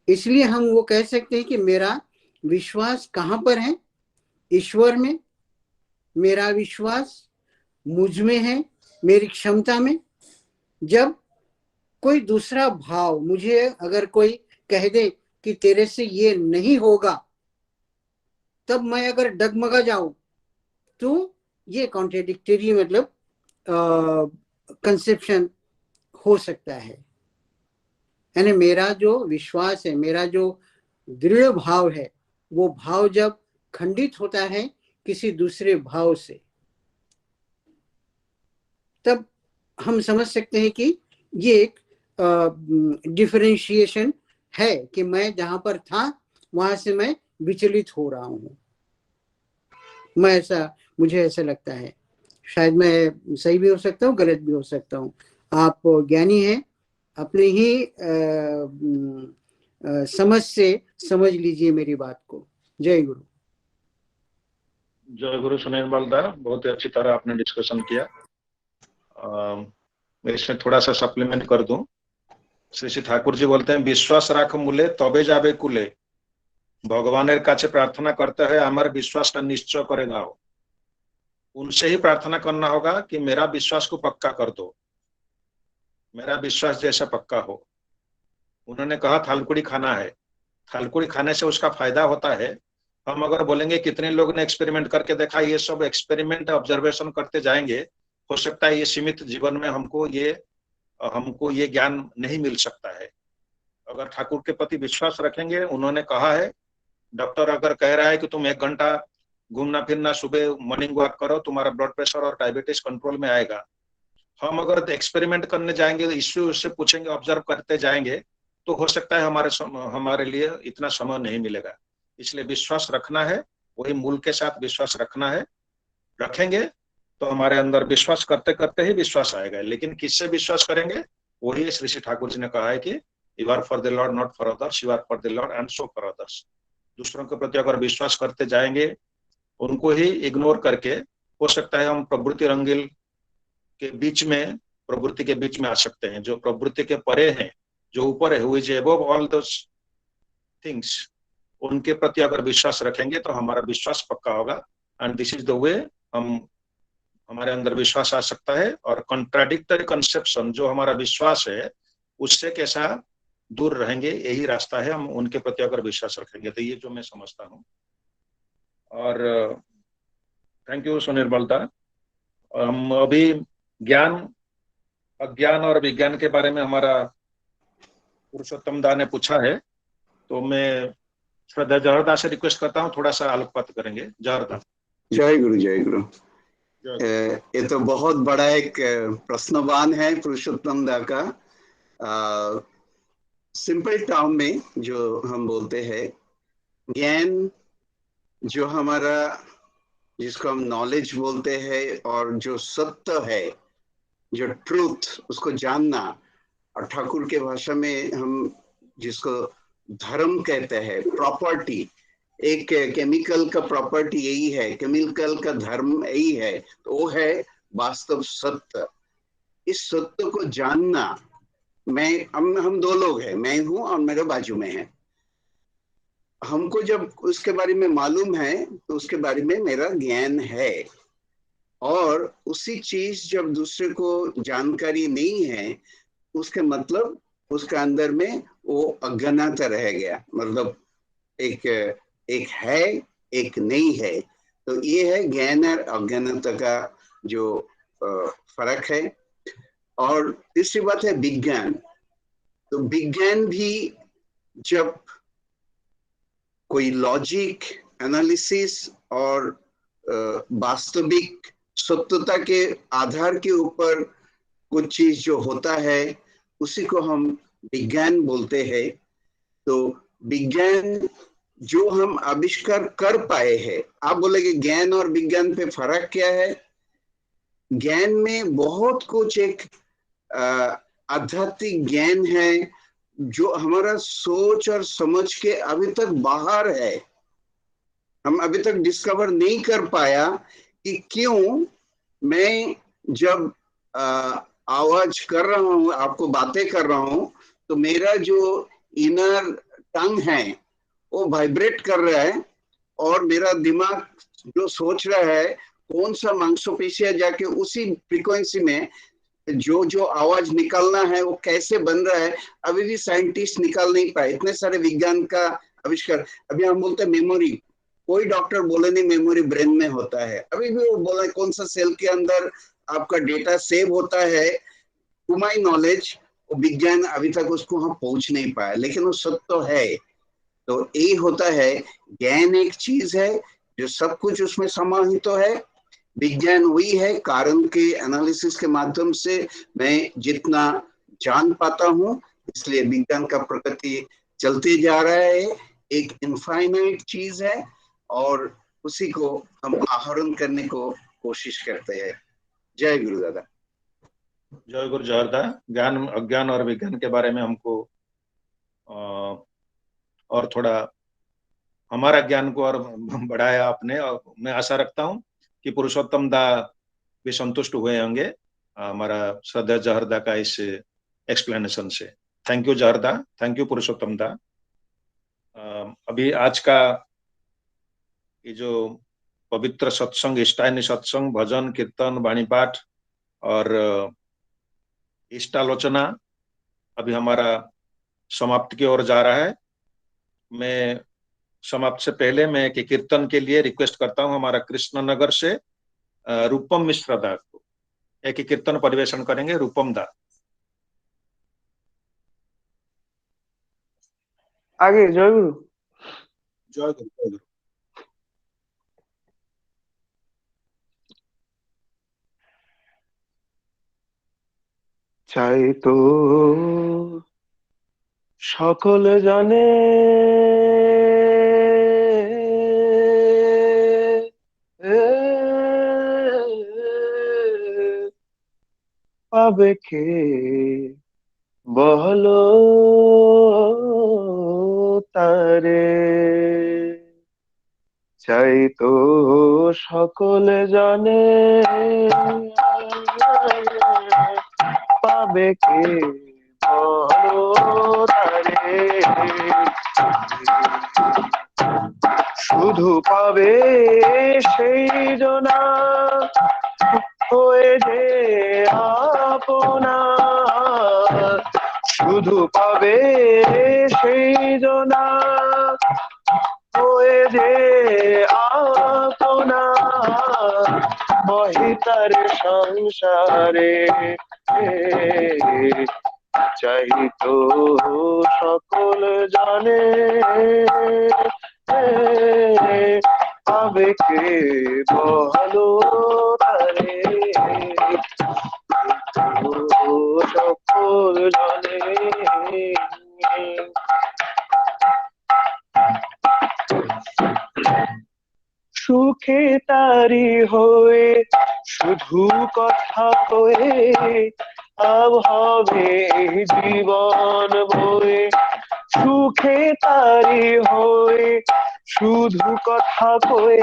इसलिए हम वो कह सकते हैं कि मेरा विश्वास कहाँ पर है? ईश्वर में। मेरा विश्वास मुझ में है, मेरी क्षमता में। जब कोई दूसरा भाव मुझे अगर कोई कह दे कि तेरे से ये नहीं होगा, तब मैं अगर डगमगा जाऊं तो ये कॉन्ट्रेडिक्टरी मतलब कंसेप्शन हो सकता है। यानी मेरा जो विश्वास है, मेरा जो दृढ़ भाव है, वो भाव जब खंडित होता है किसी दूसरे भाव से, तब हम समझ सकते हैं कि ये एक डिफरेंशिएशन है कि मैं जहां पर था वहां से मैं विचलित हो रहा हूं। मुझे ऐसा लगता है। शायद मैं सही भी हो सकता हूँ, गलत भी हो सकता हूँ। आप ज्ञानी हैं, अपने ही समझ से समझ लीजिए मेरी बात को। जय गुरु। जय गुरु सुनील बलदा, बहुत ही अच्छी तरह आपने डिस्कशन किया। मैं इसमें थोड़ा सा सप्लीमेंट कर दूं। श्री ठाकुर जी बोलते हैं, विश्वास राख मूले तबे जाबे कुले, भगवान काছে प्रार्थना करते हैं हमारे विश्वास का निश्चय करेगा। उनसे ही प्रार्थना करना होगा कि मेरा विश्वास को पक्का कर दो, मेरा विश्वास जैसा पक्का हो। उन्होंने कहा थालकुड़ी खाना है, थालकुड़ी खाने से उसका फायदा होता है। हम अगर बोलेंगे कितने लोगों ने एक्सपेरिमेंट करके देखा, ये सब एक्सपेरिमेंट ऑब्जर्वेशन करते जाएंगे, हो सकता है ये सीमित जीवन में हमको ये ज्ञान नहीं मिल सकता है। अगर ठाकुर के प्रति विश्वास रखेंगे, उन्होंने कहा है, डॉक्टर अगर कह रहा है कि तुम 1 घंटा घूमना फिरना सुबह मॉर्निंग वॉक करो, तुम्हारा ब्लड प्रेशर और डायबिटीज कंट्रोल में आएगा। हम अगर एक्सपेरिमेंट करने जाएंगे, इश्यू उससे पूछेंगे, ऑब्जर्व करते जाएंगे, तो हो सकता है हमारे लिए इतना समय नहीं मिलेगा। इसलिए विश्वास रखना है, वही मूल के साथ विश्वास रखना है। रखेंगे तो हमारे अंदर विश्वास करते करते ही विश्वास आएगा। लेकिन किससे विश्वास करेंगे? वही श्री ठाकुर जी ने कहा है कि you are for the lord not for others, you are for the lord and so for others. दूसरों के प्रति अगर विश्वास करते जाएंगे, उनको ही इग्नोर करके, हो सकता है हम प्रवृत्ति रंगील के बीच में, प्रवृत्ति के बीच में आ सकते हैं। जो प्रवृत्ति के परे हैं, जो ऊपर है, who is above all those things, उनके प्रति अगर विश्वास रखेंगे तो हमारा विश्वास पक्का होगा। And this is the way हमारे अंदर विश्वास आ सकता है। और कॉन्ट्राडिक्टरी कंसेप्शन जो हमारा विश्वास है उससे कैसा दूर रहेंगे, यही रास्ता है। हम उनके प्रति अगर विश्वास रखेंगे तो ये जो मैं समझता हूँ। और थैंक यू सुनिर्मल दा। हम अभी ज्ञान, अज्ञान और विज्ञान के बारे में हमारा पुरुषोत्तम दा ने पूछा है, तो मैं श्रद्धा जहर दा से रिक्वेस्ट करता हूँ थोड़ा सा आलोकपात करेंगे। जहर दा। जय गुरु, जय गुरु। ये तो बहुत बड़ा एक प्रश्नवान है पुरुषोत्तम दा का। सिंपल टर्म में जो हम बोलते हैं, ज्ञान जो हमारा, जिसको हम नॉलेज बोलते हैं, और जो सत्य है, जो ट्रूथ, उसको जानना, और ठाकुर के भाषा में हम जिसको धर्म कहते हैं, प्रॉपर्टी, एक केमिकल का प्रॉपर्टी यही है, केमिकल का धर्म यही है, तो वो है वास्तव सत्य। इस सत्य को जानना, हम दो लोग हैं, मैं हूं और मेरे बाजू में है। हमको जब उसके बारे में मालूम है तो उसके बारे में मेरा ज्ञान है, और उसी चीज जब दूसरे को जानकारी नहीं है, उसके मतलब उसके अंदर में वो अज्ञानता रह गया। मतलब एक है, एक नहीं है। तो ये है ज्ञान और अज्ञानता का जो फर्क है। और तीसरी बात है विज्ञान। तो विज्ञान भी जब कोई लॉजिक, एनालिसिस और वास्तविक सत्यता के आधार के ऊपर कुछ चीज जो होता है, उसी को हम विज्ञान बोलते हैं। तो विज्ञान जो हम आविष्कार कर पाए हैं, आप बोलेंगे ज्ञान और विज्ञान पे फर्क क्या है? ज्ञान में बहुत कुछ एक आध्यात्मिक ज्ञान है जो हमारा सोच और समझ के अभी तक बाहर है। हम अभी तक डिस्कवर नहीं कर पाया कि क्यों मैं जब आवाज कर रहा हूँ, आपको बातें कर रहा हूँ, तो मेरा जो इनर टंग है वो वाइब्रेट कर रहा है, और मेरा दिमाग जो सोच रहा है कौन सा मांसपेशियां जाके उसी फ्रीक्वेंसी में जो जो आवाज निकालना है वो कैसे बन रहा है, अभी भी साइंटिस्ट निकाल नहीं पाए। इतने सारे विज्ञान का आविष्कार। अभी हम बोलते हैं मेमोरी, कोई डॉक्टर बोले नहीं मेमोरी ब्रेन में होता है। अभी भी वो बोला कौन सा सेल के अंदर आपका डेटा सेव होता है, टू माय नॉलेज विज्ञान अभी तक उसको हम पहुंच नहीं पाया, लेकिन वो सत्य तो है। तो यही होता है, ज्ञान एक चीज है जो सब कुछ उसमें समाहित तो है। विज्ञान वही है, कारण के एनालिसिस के माध्यम से मैं जितना जान पाता हूँ, इसलिए विज्ञान का प्रगति चलते जा रहा है। एक इनफाइनाइट चीज है और उसी को हम आहरण करने को कोशिश करते हैं। जय गुरु दादा। जय गुरु जहरदा। ज्ञान, अज्ञान और विज्ञान के बारे में हमको और थोड़ा हमारा ज्ञान को और बढ़ाया आपने, और मैं आशा रखता हूँ कि पुरुषोत्तम दा भी संतुष्ट हुए होंगे हमारा श्रद्धा जहरदा का इस एक्सप्लेनेशन से। थैंक यू जहरदा, थैंक यू पुरुषोत्तम दा। अभी आज का ये जो पवित्र सत्संग, इष्टायनी सत्संग, भजन, कीर्तन, वाणी पाठ और इष्टालोचना अभी हमारा समाप्ति की ओर जा रहा है। मैं समाप्त से पहले मैं एक कीर्तन के लिए रिक्वेस्ट करता हूं हमारा कृष्णनगर से रूपम मिश्र दा को एक कीर्तन परिवेशन करेंगे। रूपम दा आगे। जय गुरु। जय गुरु, जय गुरु। চাই তো সকল জানে পাবে কে বলো তারে, চাই তো সকলে জানে পাবে কে বলো তারে। শুধু পাবে সেই জনা হয়ে যে আপনা শুধু পাবে সেই জনা হয়ে যে আপনা মহিতার সংসারে চাই তো সকল জানে আবেগে বলো তারে সকল জানে সুখে তারি হয়ে শুধু কথা কয়ে আভাবে জীবন বয়ে সুখে তারি হয়ে শুধু কথা কয়ে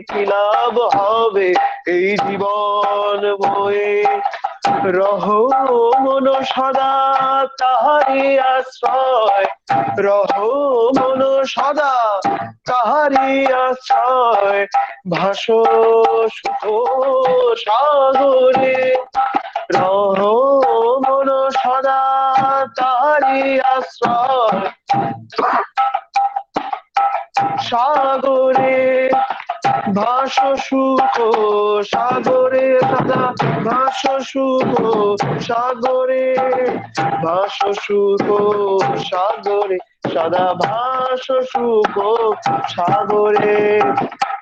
কি লাভ হবে এই জীবন বয়ে রহো মন সদা তাহারি আশ্রয় রহো মন সদা তাহারি আশ্রয় ভাসো সুখ সাগরে রহো মন সদা তাহারি আশ্রয় সাগরে ভাসো সুখ সাগরে সদা ভাসো সুখ সাগরে ভাসো সুখ সাগরে সদা ভাসো সুখ সাগরে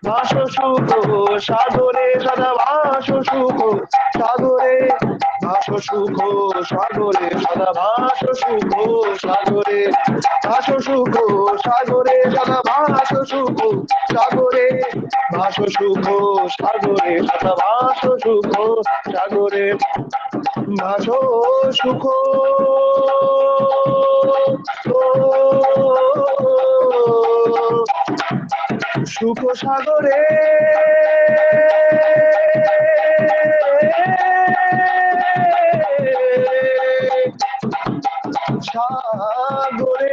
ভাসো সুখ সাগরে সদা ভাসো সুখ সাগরে ভাসো সুখ সাগরে সদা ভাসো সুখ সাগরে ভাসো সুখ সাগরে সদা ভাসো সুখ সাগরে ভাসো সুখ সাগরে সদা ভাসো সুখ সাগরে ভাসো সুখ সুখ সাগরে সাগরে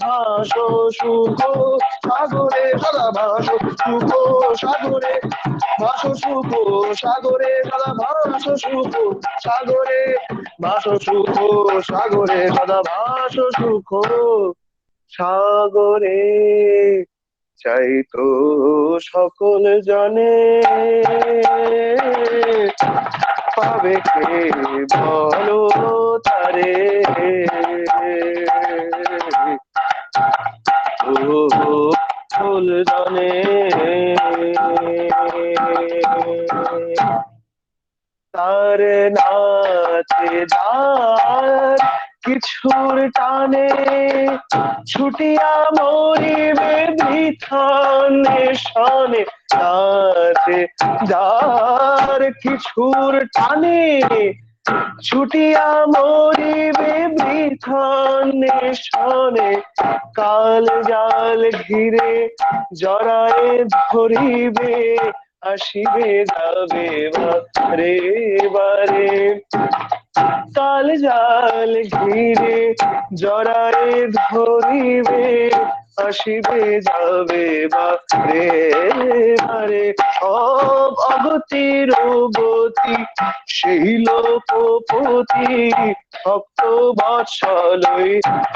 ভাসো সুখ সাগরে সদা ভাসো সুখ সাগরে ভাসো সুখ সাগরে সদা ভাসো সুখ সাগরে ভাসো সুখ সাগরে সদা ভাসো সুখ সাগরে চাই তো সকল জানে পাবে কে বলো তারে সকল জানে তার নাচে দার কিছুর টানে ছুটিয়া মরিবে বৃথানে শানে নাচে দার কিছুর টানে ছুটিয়া মরিবে বৃথানে শানে কাল জাল ঘিরে জড়ায় ধরিবে আসিবে যাবে বারে বারে কাল জাল ঘিরে জড়ায় ধরিবে আসিবে যাবে বারে বারে সব অগতির গতি সেই লোকপতি ভক্ত বৎসলই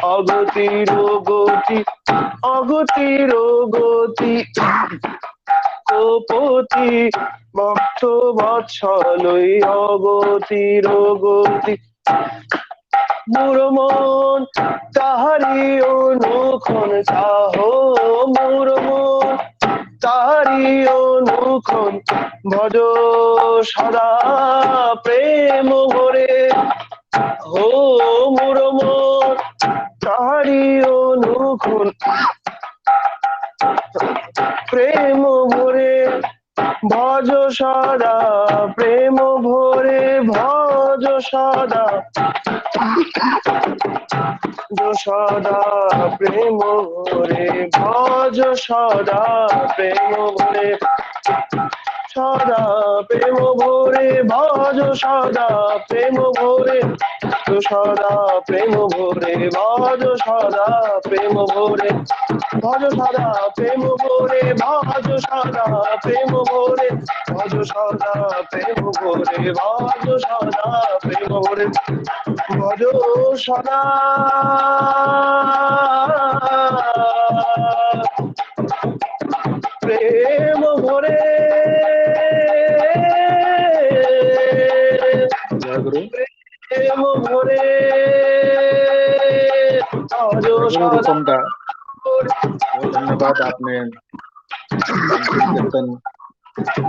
অগতির গতি অগতির গতি কোপতি ভক্ত বৎসলই অগতির গতি মোর মন তাহারি অনুক্ষণ চাহ মোর মন তাহারি অনুক্ষণ ভজ সদা প্রেম ভরে হো মোর মন তাহারি অনুক্ষণ প্রেম ভরে ভজ সদা প্রেম ভরে ভজ সদা সদা প্রেম ভরে ভজ সদা প্রেম ভরে সদা প্রেম ভরে ভজ সদা প্রেম ভরে, ভজ সদা প্রেম ভরে, ভজ সদা প্রেম ভরে, ভজ সদা প্রেম ভরে, ভজ সদা প্রেম ভরে, ভজ সদা প্রেম ভরে, ভজ সদা প্রেম ভরে, ভজ সদা প্রেম ভরে, जय गुरु। প্রেম ভরে, ভজ जय गुरु সদা रूपम दा, बहुत धन्यवाद, आपने अंतिम कीर्तन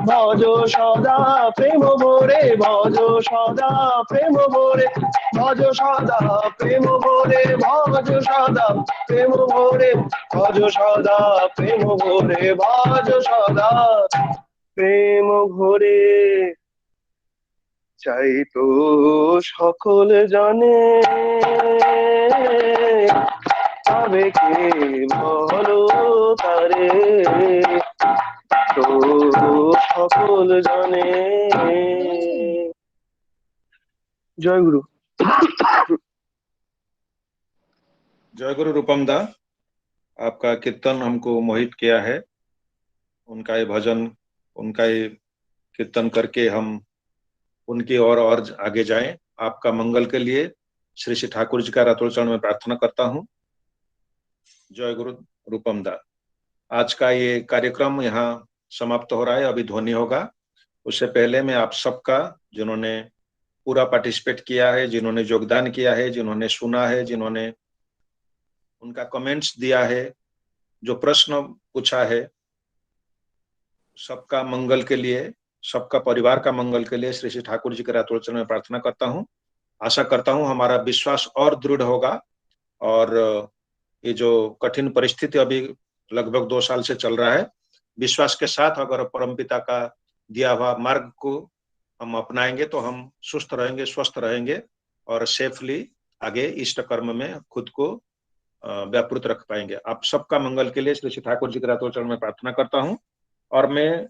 ভজ সদা প্রেম ভরে, ভজ সদা প্রেম ভরে, ভজ সদা প্রেম ভরে, ভজ সদা প্রেম ভরে, ভজ সদা প্রেম ভরে, ভজ সদা প্রেম ভরে। চাই তো সকল জানে, তবে কে বলো তারে, তো সকল জানে। জয় গুরু। जय गुरु रूपम दा, आपका कीर्तन हमको मोहित किया है। उनका ये भजन, उनका ये कीर्तन करके हम उनकी और आगे जाएं। आपका मंगल के लिए श्री श्री ठाकुर जी का रातोल चरण में प्रार्थना करता हूं। जय गुरु रूपम दा। आज का ये कार्यक्रम यहाँ समाप्त हो रहा है, अभी ध्वनि होगा। उससे पहले मैं आप सबका, जिन्होंने पूरा पार्टिसिपेट किया है, जिन्होंने योगदान किया है, जिन्होंने सुना है, जिन्होंने उनका कमेंट्स दिया है, जो प्रश्न पूछा है, सबका मंगल के लिए, सबका परिवार का मंगल के लिए श्री श्री ठाकुर जी के रातोल चरण में प्रार्थना करता हूँ। आशा करता हूँ हमारा विश्वास और दृढ़ होगा और ये जो कठिन परिस्थिति अभी लगभग 2 साल से चल रहा है, विश्वास के साथ अगर परमपिता का दिया हुआ मार्ग को हम अपनाएंगे तो हम सुस्त रहेंगे, स्वस्थ रहेंगे और सेफली आगे इष्ट कर्म में खुद को व्यापृत रख पाएंगे। आप सबका मंगल के लिए श्री श्री ठाकुर जी के रातोल चरण में प्रार्थना करता हूँ। और मैं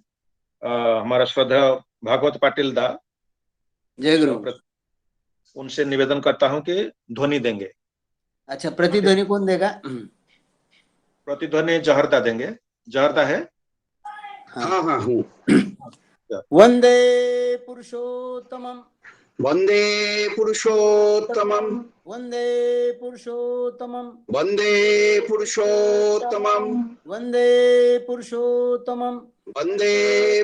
हमारा श्रद्धा भागवत पाटिल दा, जय गुरु, उनसे निवेदन करता हूं कि ध्वनि देंगे। अच्छा, प्रतिध्वनि कौन देगा? प्रतिध्वनि जहरदा देंगे। जहरदा है? हाँ हाँ हूँ। वंदे पुरुषोत्तमम, वंदे पुरुषोत्तमम, वंदे पुरुषोत्तमम, वंदे पुरुषोत्तमम, वंदे पुरुषोत्तमम, वंदे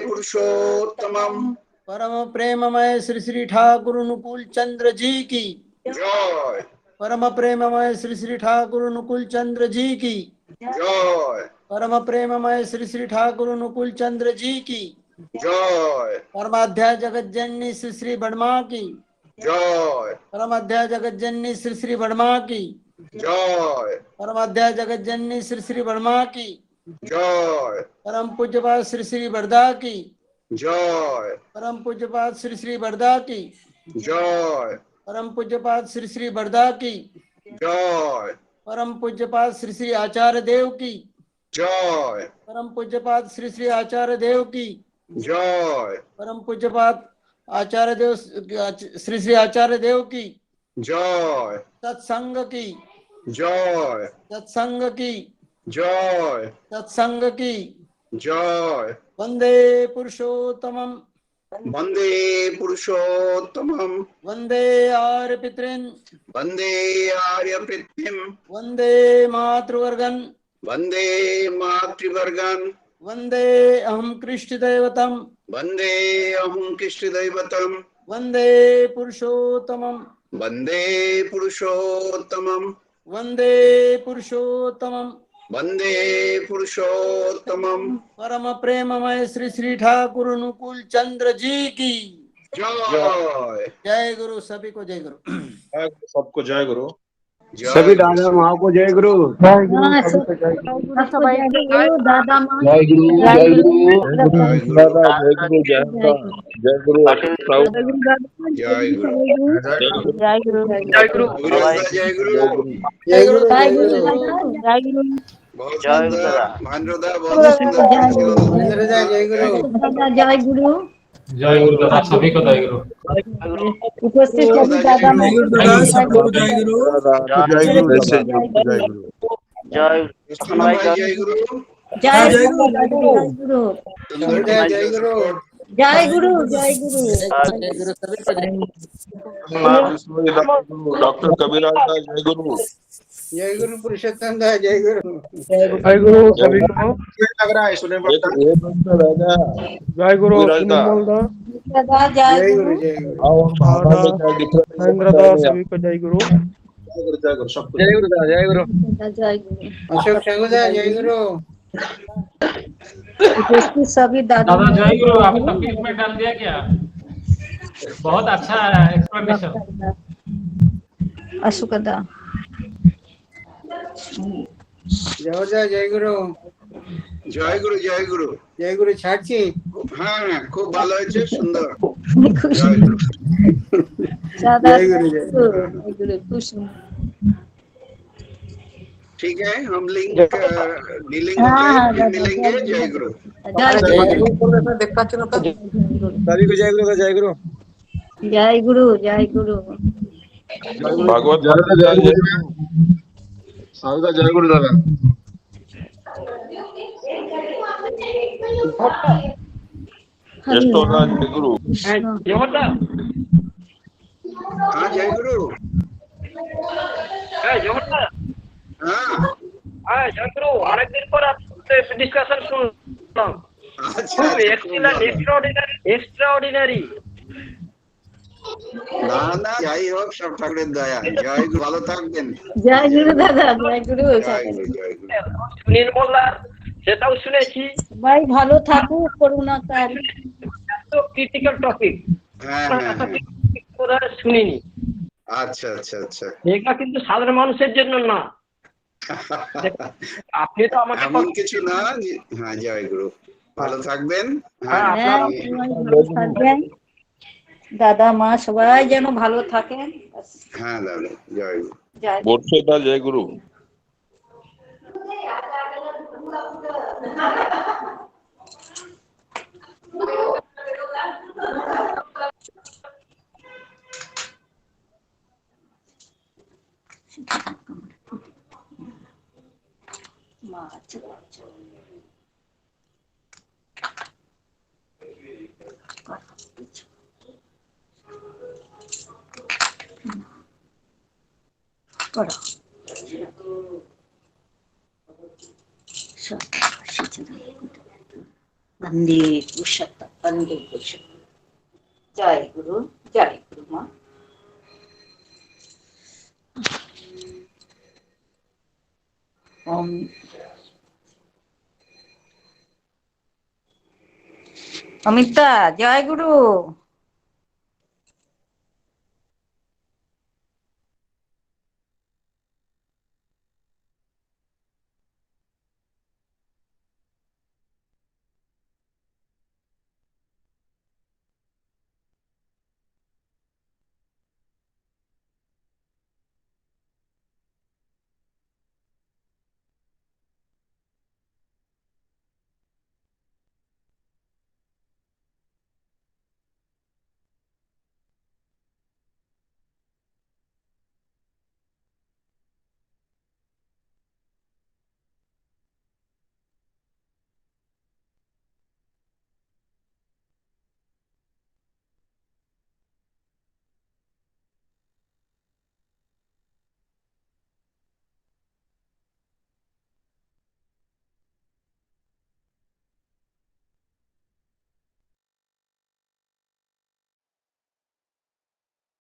पुरुषोत्तमम। परम प्रेममय श्री श्री ठाकुर अनुकूल चंद्र जी की जय। परम प्रेममय श्री श्री ठाकुर अनुकूल चंद्र जी की जय। परम प्रेममय श्री श्री ठाकुर अनुकूल चंद्र जी की जय। परमाध्याय जगत जननी श्री श्री बड़मा की जय। परमाध्याय जगत जननी श्री श्री बड़मा की जय। परमाध्याय जगत जननी श्री श्री बड़मा की जय। परम पूज्यपाद श्री श्री बरदा की जय। परम पूज्यपाद श्री श्री बरदा की जय। परम पूज्यपाद श्री श्री बरदा की जय। परम पूज्यपाद श्री श्री आचार्य देव की जय। परम पूज्यपाद श्री श्री आचार्य देव की जय। परम पूज्यपाद आचार्य देव श्री श्री आचार्य देव की जय। सत्संग की जय। सत्संग की जय। सत्संग की जय। वंदे पुरुषोत्तमम, वंदे पुरुषोत्तमम, वंदे आर्य पितृन्, वंदे आर्य पृथ्वीं, वंदे मातृवर्गन्, वंदे मातृवर्गन्, वंदे अहं कृष्ण दैवतम्, वंदे अहं कृष्ण दैवतम्, वंदे पुरुषोत्तमम्, वंदे पुरुषोत्तमम्, वंदे पुरुषोत्तमम्, वंदे पुरुषोत्तमम्। परम प्रेममय श्री श्री ठाकुर अनुकूल चंद्र जी की जय। जय गुरु। सभी को जय गुरु। सबको जय गुरु। सभी दादा माँ को जय गुरु। जय गुरु, सभी को जय गुरु। दादा माँ जय गुरु। जय गुरु। दादा जय गुरु। जय गुरु। जय गुरु। जय गुरु। जय गुरु। जय गुरु। जय गुरु। जय गुरु। जय गुरु। बहुत सुंदर भानुदा, बहुत जय सुंदर। जय गुरु। जय गुरु। जय गुरु दादा सभी को जय गुरु। उपस्थित सभी दादा जय गुरु दादा सबको जय गुरु। जय गुरु जय गुरु जय गुरु। जय भाई जय गुरु। जय जय गुरु गुरु। जय गुरु जय गुरु। जय गुरु जय गुरु डॉक्टर कबीरदास दा जय गुरु। जय गुरु पुरुषोत्तम दा जय गुरु। जय गुरु सभी को। लग रहा है सुने एक मिनट रहना जय गुरु कबीरदास दा। सुनील दा दादा जय जय गुरु गुरु जय गुरु। और भावना में क्या डिफरेंस महेंद्र दा सभी को जय गुरु। जय गुरु सबको जय गुरु दादा जय गुरु। जय गुरु अशोक शगुदा जय गुरु। उपस्थित सभी दादा दादा जय गुरु। आपने तकलीफ में डाल दिया क्या? बहुत अच्छा एक्सप्लेनेशन। अशोक दा जय जय गुरु। জয় গুরু জয় গুরু। जय गुरु ছাড়ছি। হ্যাঁ হ্যাঁ খুব ভালো হয়েছে সুন্দর। खुश জয় গুরু। ज्यादा जय गुरु जय गुरु। जय गुरु खुश ठीक है हम लिंक डीलिंग हाँ होकर हाँ फिर दादा मिलेंगे। जय गुरु। जय सभी को जय गुरु जय गुरु। जय गुरु जय गुरु भागवत जय गुरु। साउदा जय गुरु दादा। एस्टोला जय गुरु। हाँ जय गुरु। हाँ অনেকদিন পর আপনাদের ডিসকাশন শুনলাম। আচ্ছা খুব এক্সট্রাঅর্ডিনারি। না না যাই হোক সব ঠাকুরের দয়া। জয় গুরু ভালো থাকবেন। जय गुरु दादा जय गुरु জয় গুরু জয় গুরু। সুনীল মোল্লার সেটাও শুনেছি। ভাই ভালো থাকুক করুণা তার এত ক্রিটিক্যাল টপিক হ্যাঁ হ্যাঁ হ্যাঁ। শুনিনি। আচ্ছা আচ্ছা আচ্ছা। এটা কিন্তু সাধারণ মানুষের জন্য না। আপনি তো আমাকে এমন কিছু না। হ্যাঁ জয় গুরু ভালো থাকবেন। হ্যাঁ সবাই ভালো থাকবেন দাদা মা সবাই যেন ভালো থাকেন। হ্যাঁ দাদা জয় গুরু। জয় बोरसेदा जय गुरु। মা করো বন্দে পুরুষোত্তম বন্দে পুরুষোত্তম। জয় গুরু মা। অমিতা জয় গুরু।